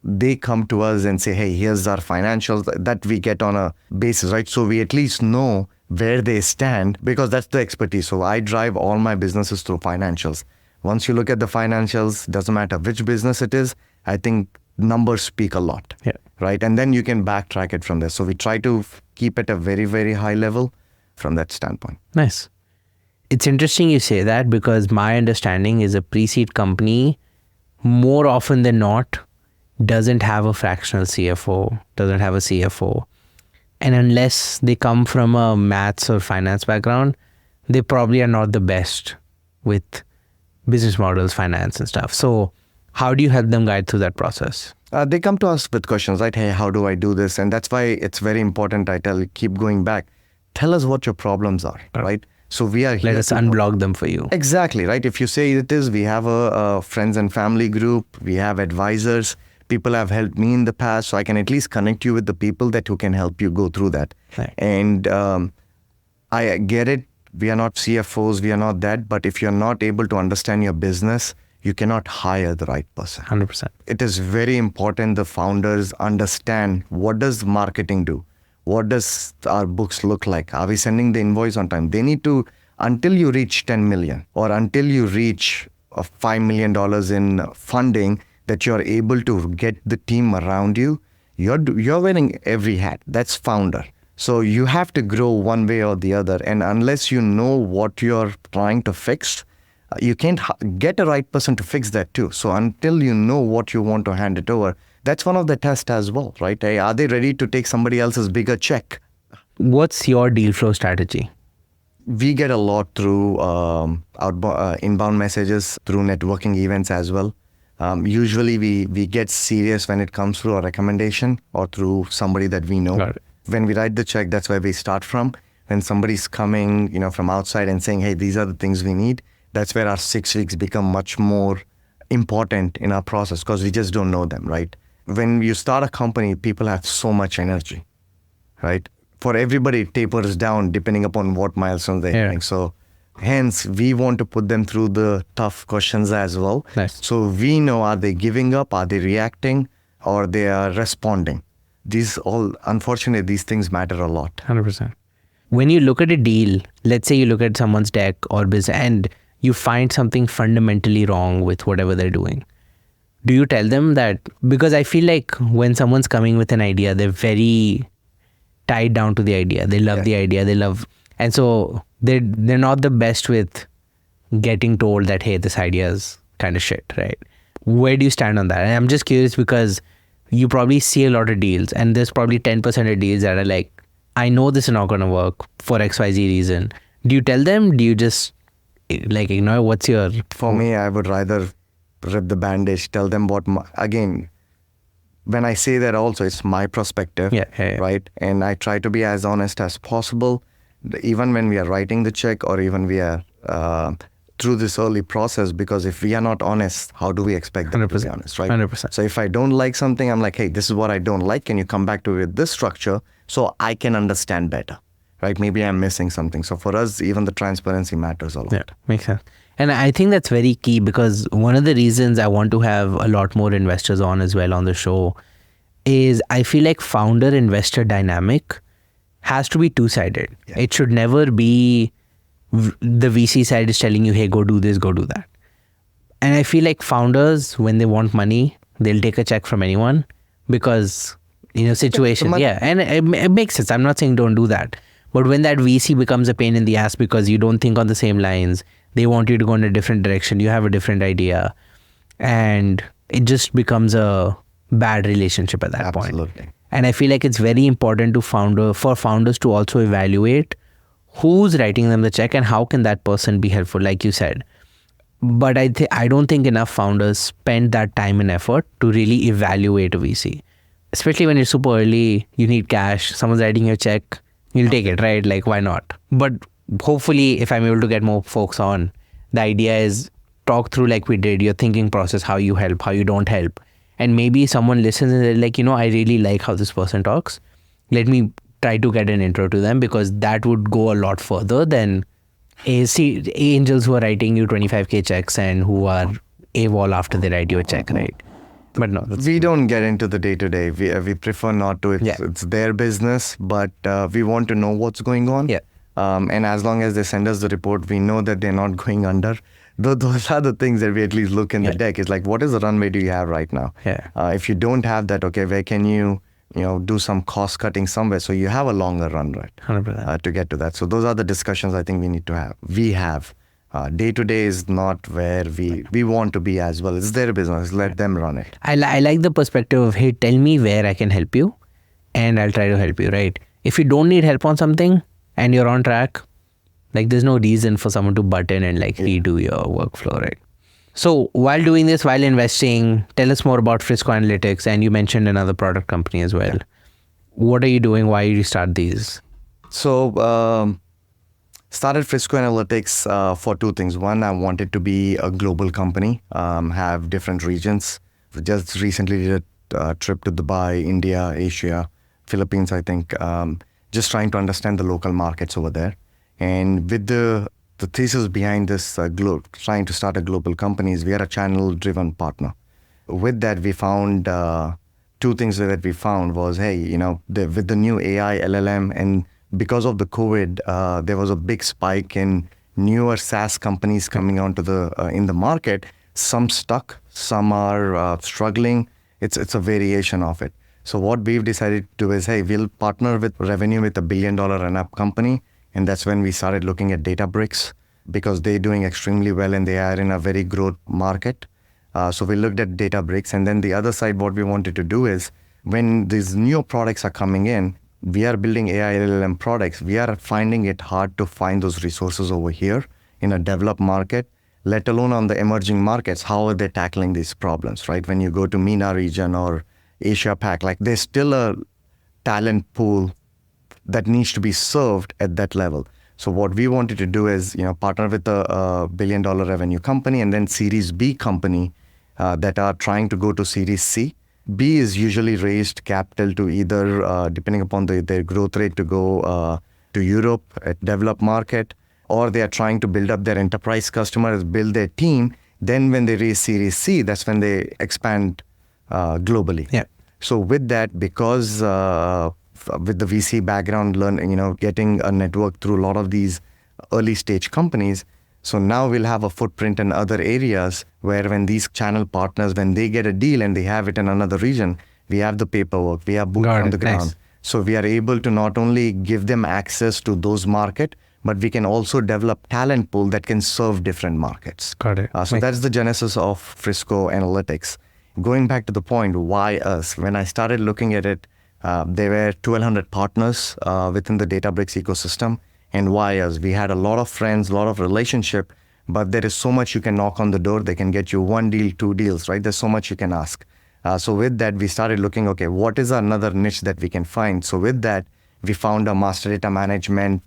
they come to us and say, hey, here's our financials that we get on a basis, right? So we at least know where they stand, because that's the expertise. So I drive all my businesses through financials. Once you look at the financials, doesn't matter which business it is, I think numbers speak a lot, right? And then you can backtrack it from there. So we try to keep it a very, very high level from that standpoint. Nice. It's interesting you say that, because my understanding is a pre-seed company, more often than not, doesn't have a fractional CFO, doesn't have a CFO. And unless they come from a maths or finance background, they probably are not the best with business models, finance and stuff. So how do you help them guide through that process? They come to us with questions, right? Hey, how do I do this? And that's why it's very important. Keep going back. Tell us what your problems are, right? So we are here. Let us unblock them for you. Exactly, right? If you say it is, we have a friends and family group. We have advisors. People have helped me in the past, so I can at least connect you with the people who can help you go through that. Right. And I get it. We are not CFOs. We are not that. But if you're not able to understand your business, you cannot hire the right person. 100%. It is very important the founders understand, what does marketing do? What does our books look like? Are we sending the invoice on time? They need to, until you reach 10 million or until you reach $5 million in funding, that you're able to get the team around you, you're wearing every hat. That's founder. So you have to grow one way or the other. And unless you know what you're trying to fix, you can't get a right person to fix that too. So until you know what you want to hand it over, that's one of the tests as well, right? Are they ready to take somebody else's bigger check? What's your deal flow strategy? We get a lot through inbound messages, through networking events as well. Usually we get serious when it comes through a recommendation or through somebody that we know. Got it. when we write the check, that's where we start from. When somebody's coming, from outside and saying, hey, these are the things we need, that's where our 6 weeks become much more important in our process because we just don't know them, right? When you start a company, people have so much energy, right? For everybody, it tapers down depending upon what milestones they're hitting. So hence, we want to put them through the tough questions as well. Nice. So we know, are they giving up? Are they reacting? Or they are responding? Unfortunately, these things matter a lot. 100%. When you look at a deal, let's say you look at someone's deck or business and you find something fundamentally wrong with whatever they're doing. Do you tell them that? Because I feel like when someone's coming with an idea, they're very tied down to the idea. They love the idea. And so they're not the best with getting told that, hey, this idea is kind of shit, right? Where do you stand on that? And I'm just curious because you probably see a lot of deals and there's probably 10% of deals that are like, I know this is not going to work for XYZ reason. Do you tell them? Do you just like ignore? What's your... For me, I would rather rip the bandage, tell them again, when I say that also, it's my perspective, right? And I try to be as honest as possible, even when we are writing the check or even we are through this early process, because if we are not honest, how do we expect them to be honest, right? 100%. So if I don't like something, I'm like, hey, this is what I don't like. Can you come back to it with this structure so I can understand better, right? Maybe I'm missing something. So for us, even the transparency matters a lot. Yeah, makes sense. And I think that's very key because one of the reasons I want to have a lot more investors on as well on the show is I feel like founder-investor dynamic has to be two-sided. Yeah. It should never be the VC side is telling you, hey, go do this, go do that. And I feel like founders, when they want money, they'll take a check from anyone because, situation. Yeah, and it makes sense. I'm not saying don't do that. But when that VC becomes a pain in the ass because you don't think on the same lines, they want you to go in a different direction, you have a different idea, and it just becomes a bad relationship at that point. Absolutely. And I feel like it's very important for founders to also evaluate who's writing them the check and how can that person be helpful, like you said. But I don't think enough founders spend that time and effort to really evaluate a VC. Especially when you're super early, you need cash, someone's writing your check, you'll take it, right? Like, why not? But hopefully, if I'm able to get more folks on, the idea is talk through like we did, your thinking process, how you help, how you don't help. And maybe someone listens and they're like, I really like how this person talks. Let me try to get an intro to them because that would go a lot further than angels who are writing you 25K checks and who are AWOL after they write you a check, right? But no. We don't get into the day-to-day. We prefer not to. It's their business, but we want to know what's going on. Yeah. And as long as they send us the report, we know that they're not going under. Those are the things that we at least look in the deck. It's like, what is the runway do you have right now? Yeah. If you don't have that, okay, where can you do some cost cutting somewhere so you have a longer run, right? 100%. To get to that. So those are the discussions I think we need to have. We have. Day-to-day is not where we want to be as well. It's their business. Let them run it. I like the perspective of, hey, tell me where I can help you and I'll try to help you, right? If you don't need help on something and you're on track, like there's no reason for someone to butt in and like redo your workflow, right? So while doing this, while investing, tell us more about Frisco Analytics, and you mentioned another product company as well. Yeah. What are you doing? Why did you start these? So started Frisco Analytics for two things. One, I wanted to be a global company, have different regions. Just recently did a trip to Dubai, India, Asia, Philippines, I think, just trying to understand the local markets over there. And with the thesis behind this trying to start a global company is we are a channel-driven partner. With that, we found two things that we found was, hey, with the new AI, LLM, and because of the COVID, there was a big spike in newer SaaS companies coming onto in the market. Some stuck, some are struggling. It's a variation of it. So what we've decided to do is, hey, we'll partner with revenue with $1 billion and up company. And that's when we started looking at Databricks because they're doing extremely well and they are in a very growth market. So we looked at Databricks. And then the other side, what we wanted to do is when these new products are coming in, we are building AI LLM products. We are finding it hard to find those resources over here in a developed market, let alone on the emerging markets. How are they tackling these problems, right? When you go to MENA region or Asia Pac, like there's still a talent pool, but it's very limited. So that needs to be served at that level. So what we wanted to do is, partner with a billion-dollar revenue company and then Series B company that are trying to go to Series C. B is usually raised capital to either, depending upon their growth rate, to go to Europe, a developed market, or they are trying to build up their enterprise customers, build their team. Then when they raise Series C, that's when they expand globally. Yeah. So with that, because with the VC background, getting a network through a lot of these early stage companies, so now we'll have a footprint in other areas where when these channel partners, when they get a deal and they have it in another region, we have the paperwork, we have boots on the ground. Nice. So we are able to not only give them access to those markets, but we can also develop talent pool that can serve different markets. Got it. So that's the genesis of Frisco Analytics. Going back to the point, why us? When I started looking at it, there were 1,200 partners within the Databricks ecosystem. And why us? We had a lot of friends, a lot of relationship, but there is so much you can knock on the door. They can get you 1 deal, 2 deals, right? There's so much you can ask. So with that, we started looking, okay, what is another niche that we can find? So with that, we found a master data management,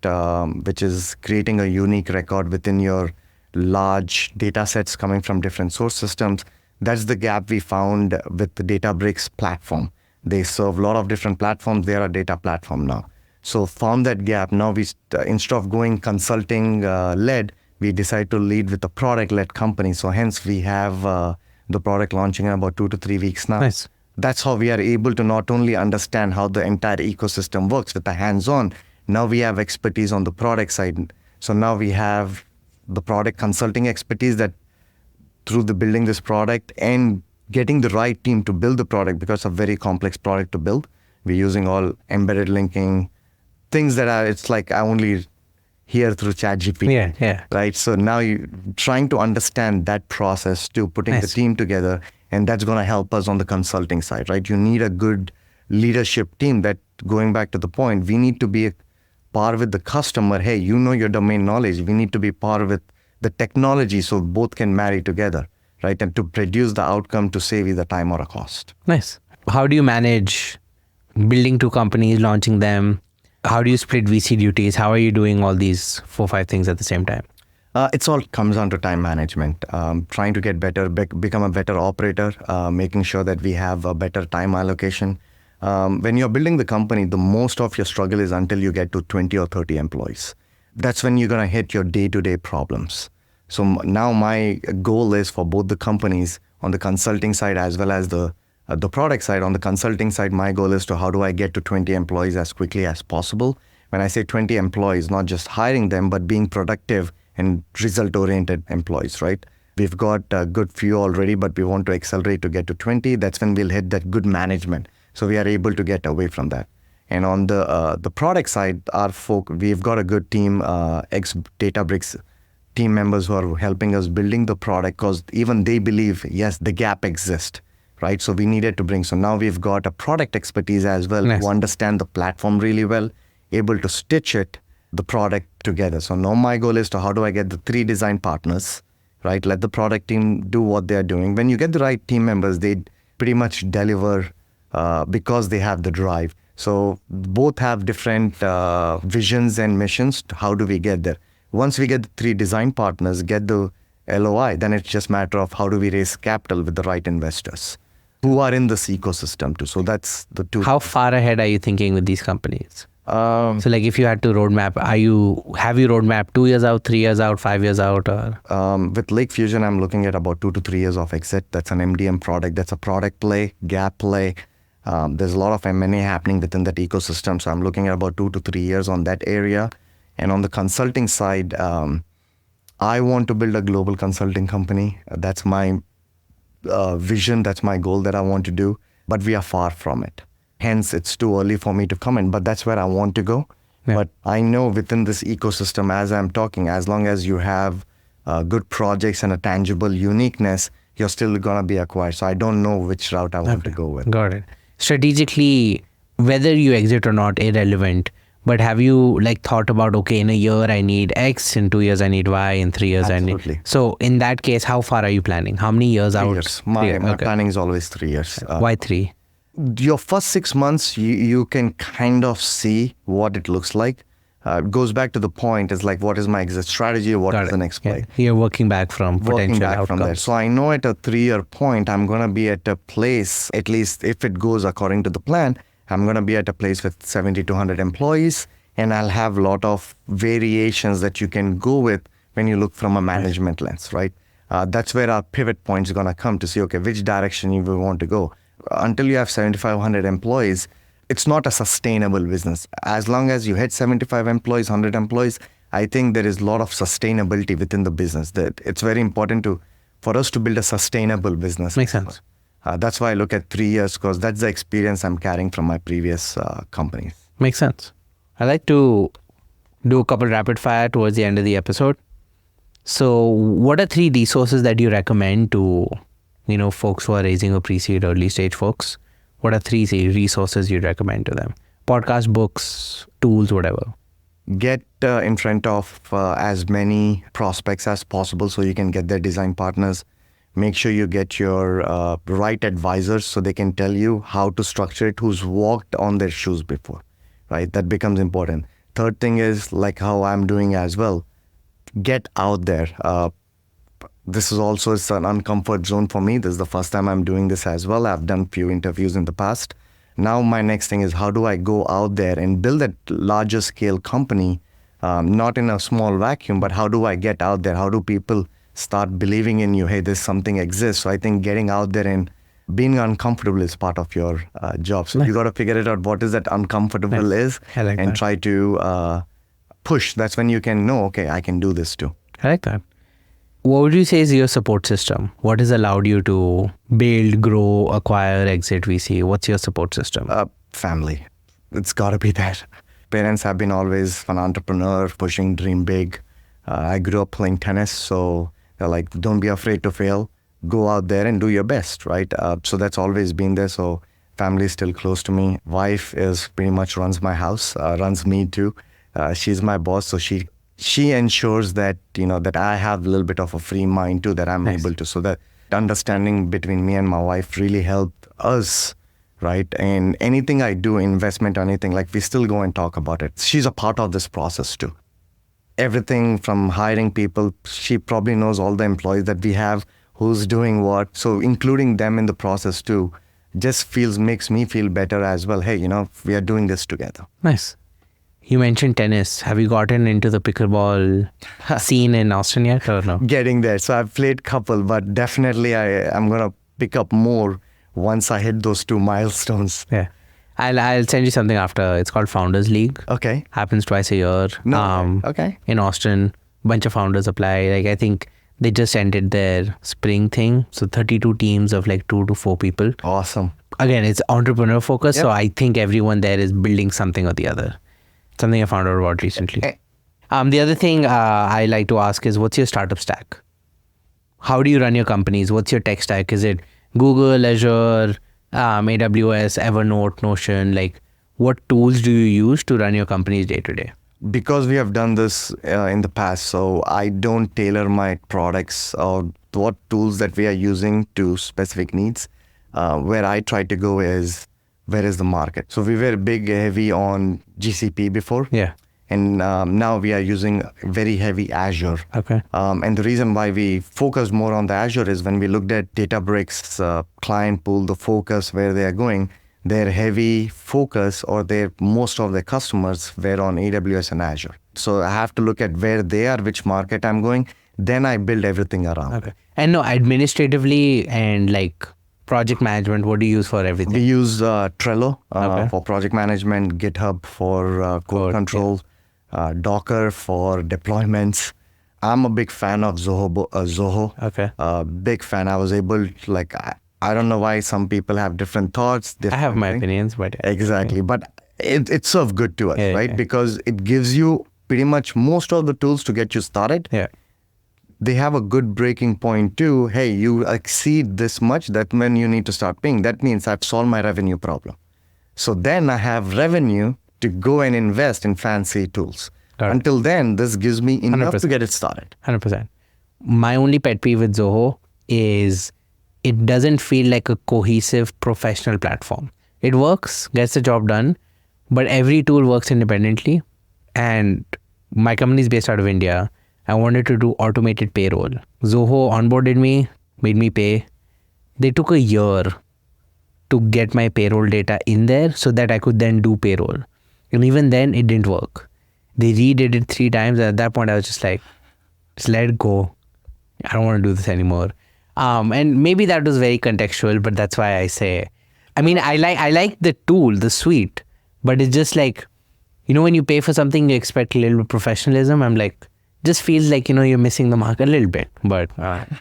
which is creating a unique record within your large data sets coming from different source systems. That's the gap we found with the Databricks platform. They serve a lot of different platforms. They are a data platform now. So found that gap. Now we, instead of going consulting led, we decided to lead with a product led company. So hence we have the product launching in about 2 to 3 weeks now. Nice. That's how we are able to not only understand how the entire ecosystem works with the hands-on, now we have expertise on the product side. So now we have the product consulting expertise that through the building this product and getting the right team to build the product, because it's a very complex product to build. We're using all embedded linking, things that are, it's like I only hear through ChatGPT. Yeah. Right. So now you're trying to understand that process to putting the team together, and that's going to help us on the consulting side, right? You need a good leadership team that, going back to the point, we need to be par with the customer. Hey, your domain knowledge. We need to be par with the technology so both can marry together, right? And to produce the outcome to save either time or a cost. Nice. How do you manage building 2 companies, launching them? How do you split VC duties? How are you doing all these 4 or 5 things at the same time? It's all comes down to time management, trying to get better, become a better operator, making sure that we have a better time allocation. When you're building the company, the most of your struggle is until you get to 20 or 30 employees. That's when you're going to hit your day-to-day problems. So now my goal is for both the companies on the consulting side as well as the product side. On the consulting side, my goal is to how do I get to 20 employees as quickly as possible. When I say 20 employees, not just hiring them, but being productive and result-oriented employees, right? We've got a good few already, but we want to accelerate to get to 20. That's when we'll hit that good management. So we are able to get away from that. And on the product side, we've got a good team, ex-Databricks team members who are helping us building the product, because even they believe, yes, the gap exists, right? So we needed to bring. So now we've got a product expertise as well, Nice. who understand the platform really well, able to stitch the product together. So now my goal is to how do I get the 3 design partners, right? Let the product team do what they're doing. When you get the right team members, they pretty much deliver because they have the drive. So both have different visions and missions. How do we get there? Once we get the 3 design partners, get the LOI, then it's just a matter of how do we raise capital with the right investors who are in this ecosystem too. So that's the 2. How far ahead are you thinking with these companies? So like if you had to roadmap, have you roadmap 2 years out, 3 years out, 5 years out? Or? With Lake Fusion, I'm looking at about 2 to 3 years of exit. That's an MDM product. That's a product play, gap play. There's a lot of M&A happening within that ecosystem. So I'm looking at about 2 to 3 years on that area. And on the consulting side, I want to build a global consulting company. That's my vision. That's my goal that I want to do. But we are far from it. Hence, it's too early for me to comment, but that's where I want to go. Yeah. But I know within this ecosystem, as I'm talking, as long as you have good projects and a tangible uniqueness, you're still going to be acquired. So I don't know which route I want to go with. Got it. Strategically, whether you exit or not, irrelevant. But have you thought about, okay, in a year I need X, in 2 years I need Y, in 3 years Absolutely. I need... So in that case, how far are you planning? How many years 3 out? years. My planning is always 3 years. Why 3? Your first 6 months, you can kind of see what it looks like. It goes back to the point, is like, what is my exit strategy? What is the next play? Yeah. You're working back from Working potential back outcomes. from there. So I know at a 3-year point, I'm going to be at a place, at least if it goes according to the plan, I'm going to be at a place with 70 to 100 employees, and I'll have a lot of variations that you can go with when you look from a management lens, right? That's where our pivot point is going to come to see, okay, which direction you will want to go. Until you have 7,500 employees, it's not a sustainable business. As long as you hit 75 employees, 100 employees, I think there is a lot of sustainability within the business. That it's very important for us to build a sustainable business. Makes sense. That's why I look at 3 years, because that's the experience I'm carrying from my previous companies. Makes sense. I like to do a couple rapid fire towards the end of the episode. So what are 3 resources that you recommend to, folks who are raising a pre-seed early stage folks? What are 3 resources you'd recommend to them? Podcast, books, tools, whatever. Get in front of as many prospects as possible so you can get their design partners. Make sure you get your right advisors so they can tell you how to structure it, who's walked on their shoes before, right? That becomes important. Third thing is, like how I'm doing as well, get out there. This is also an uncomfort zone for me. This is the first time I'm doing this as well. I've done few interviews in the past. Now my next thing is, how do I go out there and build a larger scale company, not in a small vacuum, but how do I get out there? How do people start believing in you? Hey, this something exists. So I think getting out there and being uncomfortable is part of your job. So you got to figure it out. What is that uncomfortable is, I like and that. try to push. That's when you can know, okay, I can do this too. I like that. What would you say is your support system? What has allowed you to build, grow, acquire, exit VC? What's your support system? Family. It's got to be that. Parents have been always an entrepreneur, pushing, dream big. I grew up playing tennis, so they're like, don't be afraid to fail. Go out there and do your best, right? So that's always been there. So family is still close to me. Wife is pretty much runs my house, runs me too. She's my boss, so she ensures that, that I have a little bit of a free mind too, that I'm able to. So that understanding between me and my wife really helped us, right? And anything I do, investment or anything, like we still go and talk about it. She's a part of this process too. Everything from hiring people, she probably knows all the employees that we have, who's doing what. So including them in the process too, just makes me feel better as well. Hey, we are doing this together. Nice. You mentioned tennis. Have you gotten into the pickleball scene in Austin yet or no? Getting there. So I've played couple, but definitely I'm going to pick up more once I hit those 2 milestones. Yeah. I'll send you something after. It's called Founders League. Okay. Happens twice a year. No. Okay. In Austin, bunch of founders apply. Like I think they just ended their spring thing. So 32 teams of like 2 to 4 people. Awesome. Again, it's entrepreneur focused. Yep. So I think everyone there is building something or the other. Something I found out about recently. The other thing I like to ask is, what's your startup stack? How do you run your companies? What's your tech stack? Is it Google, Azure, AWS, Evernote, Notion? Like, what tools do you use to run your companies day to day? Because we have done this in the past, so I don't tailor my products or what tools that we are using to specific needs. Where I try to go is, where is the market? So we were heavy on GCP before. Yeah. And now we are using very heavy Azure. Okay. And the reason why we focused more on the Azure is when we looked at Databricks client pool, the focus where they are going, their heavy focus or most of their customers were on AWS and Azure. So I have to look at where they are, which market I'm going. Then I build everything around. Okay. And no, administratively and like project management, what do you use for everything? We use Trello for project management, GitHub for code control, Docker for deployments. I'm a big fan of Zoho. Okay. Big fan. I was able to, I don't know why some people have different thoughts. I have my opinions, but... Exactly. Yeah. But it serves good to us, right? Yeah. Because it gives you pretty much most of the tools to get you started. Yeah. They have a good breaking point too. Hey, you exceed this much, that when you need to start paying. That means I've solved my revenue problem. So then I have revenue to go and invest in fancy tools. Until then, this gives me enough 100%. to get it started. 100%. My only pet peeve with Zoho is it doesn't feel like a cohesive professional platform. It works, gets the job done, but every tool works independently. And my company is based out of India. I wanted to do automated payroll. Zoho onboarded me, made me pay. They took a year to get my payroll data in there so that I could then do payroll. And even then, it didn't work. They redid it 3 times. And at that point, I was just like, just let it go. I don't want to do this anymore. And maybe that was very contextual, but that's why I say, I mean, I like the tool, the suite, but it's just like, when you pay for something, you expect a little professionalism. I'm like, just feels like, you're missing the mark a little bit, but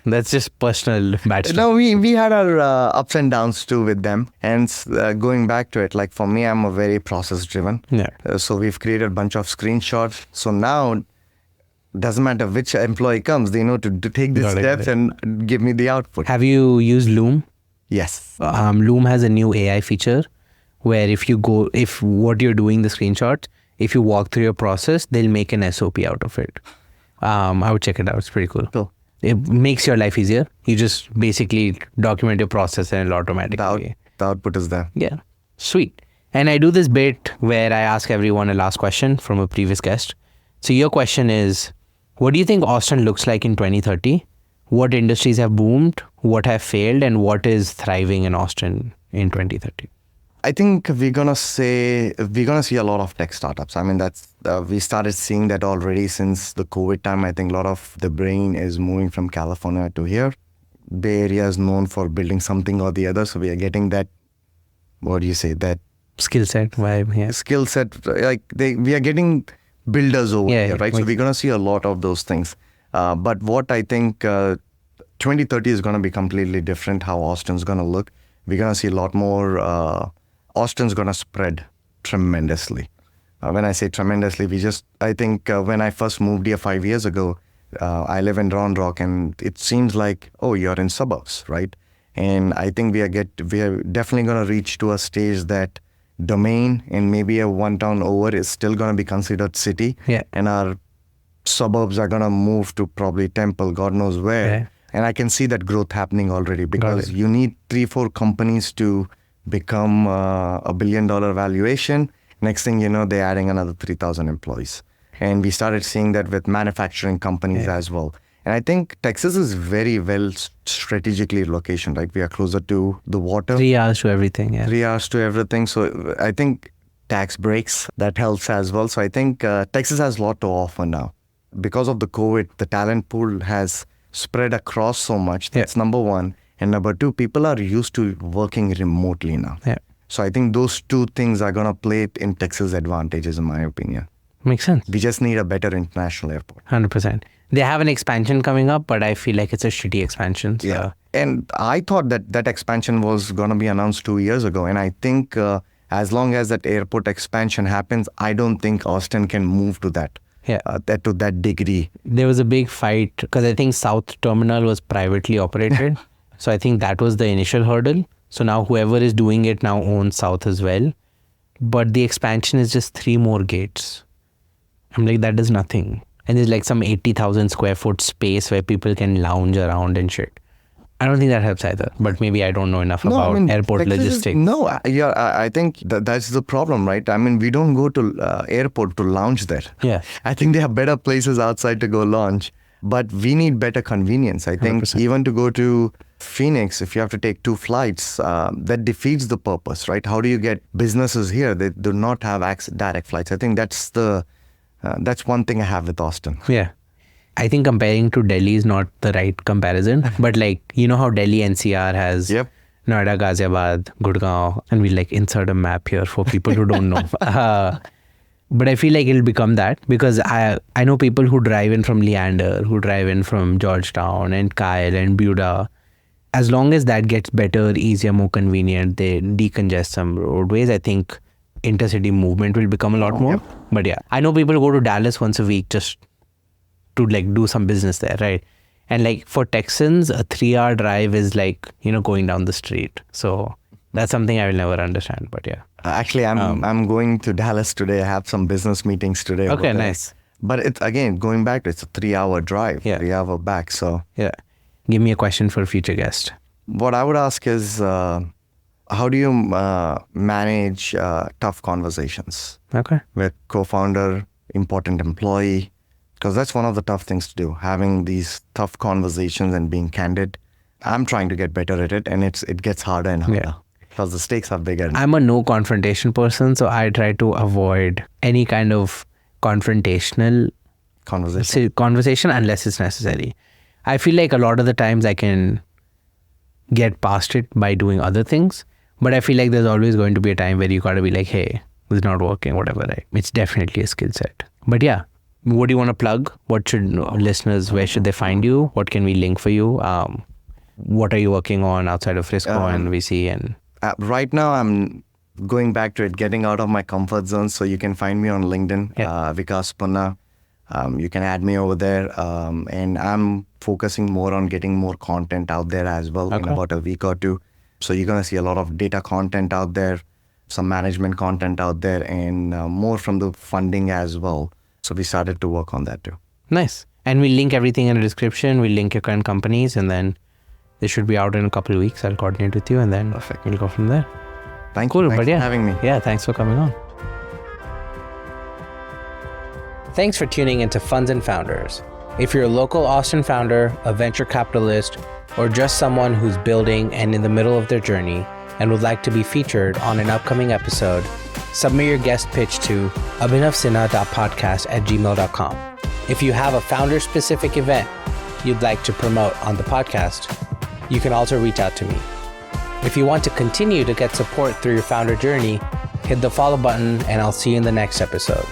that's just personal bad stuff. No, we had our ups and downs too with them. And going back to it, like for me, I'm a very process driven. Yeah. So we've created a bunch of screenshots. So now, doesn't matter which employee comes, they know to take the steps and give me the output. Have you used Loom? Yes. Loom has a new AI feature where if what you're doing, the screenshot, if you walk through your process, they'll make an SOP out of it. I would check it out. It's pretty cool. It makes your life easier. You just basically document your process and it'll automatically. The output is there. Yeah. Sweet. And I do this bit where I ask everyone a last question from a previous guest. So your question is, what do you think Austin looks like in 2030? What industries have boomed? What have failed? And what is thriving in Austin in 2030? I think we're gonna see a lot of tech startups. I mean, that's we started seeing that already since the COVID time. I think a lot of the brain is moving from California to here. Bay Area is known for building something or the other, so we are getting that. What do you say? That skill set vibe. Yeah. Skill set. We are getting builders over here, right? So we're gonna see a lot of those things. But what I think 2030 is gonna be completely different. How Austin's gonna look. We're gonna see a lot more. Austin's going to spread tremendously. When I say tremendously, I think when I first moved here 5 years ago, I live in Round Rock and it seems like, oh, you're in suburbs, right? And I think we are definitely going to reach to a stage that Domain and maybe a one town over is still going to be considered city. Yeah. And our suburbs are going to move to probably Temple, God knows where. Yeah. And I can see that growth happening already because you need 3-4 companies to become a $1 billion valuation. Next thing you know, they're adding another 3,000 employees. And we started seeing that with manufacturing companies as well. And I think Texas is very well strategically located, right? We are closer to the water. 3 hours to everything, yeah. 3 hours to everything. So I think tax breaks, that helps as well. So I think Texas has a lot to offer now. Because of the COVID, the talent pool has spread across so much. That's number one. And number two, people are used to working remotely now. Yeah. So I think those two things are going to play in Texas' advantages, in my opinion. Makes sense. We just need a better international airport. 100%. They have an expansion coming up, but I feel like it's a shitty expansion. So. Yeah. And I thought that expansion was going to be announced 2 years ago. And I think as long as that airport expansion happens, I don't think Austin can move to that. Yeah. To that degree. There was a big fight because I think South Terminal was privately operated. So I think that was the initial hurdle. So now whoever is doing it now owns South as well. But the expansion is just 3 more gates. I'm like, that does nothing. And there's like some 80,000 square foot space where people can lounge around and shit. I don't think that helps either. But maybe I don't know enough about airport Texas logistics. I think that's the problem, right? I mean, we don't go to airport to lounge there. Yeah. I think there are better places outside to go lounge. But we need better convenience. I think 100%. Even to go to Phoenix, if you have to take 2 flights, that defeats the purpose, right? How do you get businesses here? They do not have direct flights. I think that's one thing I have with Austin. Yeah. I think comparing to Delhi is not the right comparison. But like, you know how Delhi NCR has Noida, Ghaziabad, Gurgaon, and we like insert a map here for people who don't know. But I feel like it'll become that because I know people who drive in from Leander, who drive in from Georgetown and Kyle and Buda. As long as that gets better, easier, more convenient, they decongest some roadways, I think intercity movement will become a lot more. But yeah, I know people who go to Dallas once a week just to like do some business there, right? And like for Texans, a 3-hour drive is like, going down the street. So that's something I will never understand, but yeah. Actually, I'm going to Dallas today. I have some business meetings today. Okay, nice. But it's again going back. It's a 3-hour drive. 3-hour back. So yeah, give me a question for a future guest. What I would ask is, how do you manage tough conversations Okay. with co-founder, important employee? Because that's one of the tough things to do, having these tough conversations and being candid. I'm trying to get better at it, and it gets harder and harder because the stakes are bigger. I'm a no confrontation person, so I try to avoid any kind of confrontational conversation unless it's necessary. I feel like a lot of the times I can get past it by doing other things, but I feel like there's always going to be a time where you got to be like, hey, this is not working, whatever, right? It's definitely a skill set. But yeah, what do you want to plug? What should listeners, where should they find you? What can we link for you? What are you working on outside of Frisco and VC? And right now, I'm going back to it, getting out of my comfort zone. So you can find me on LinkedIn, Vikas Punna. You can add me over there. And I'm focusing more on getting more content out there as well in about a week or two. So you're going to see a lot of data content out there, some management content out there, and more from the funding as well. So we started to work on that too. Nice. And we'll link everything in the description. We'll link your current companies, and then they should be out in a couple of weeks. I'll coordinate with you, and then we'll go from there. Thank you. Thanks for having me. Yeah, thanks for coming on. Thanks for tuning into Funds and Founders. If you're a local Austin founder, a venture capitalist, or just someone who's building and in the middle of their journey and would like to be featured on an upcoming episode, submit your guest pitch to abhinavsinha.podcast@gmail.com. If you have a founder-specific event you'd like to promote on the podcast, you can also reach out to me. If you want to continue to get support through your founder journey, hit the follow button, and I'll see you in the next episode.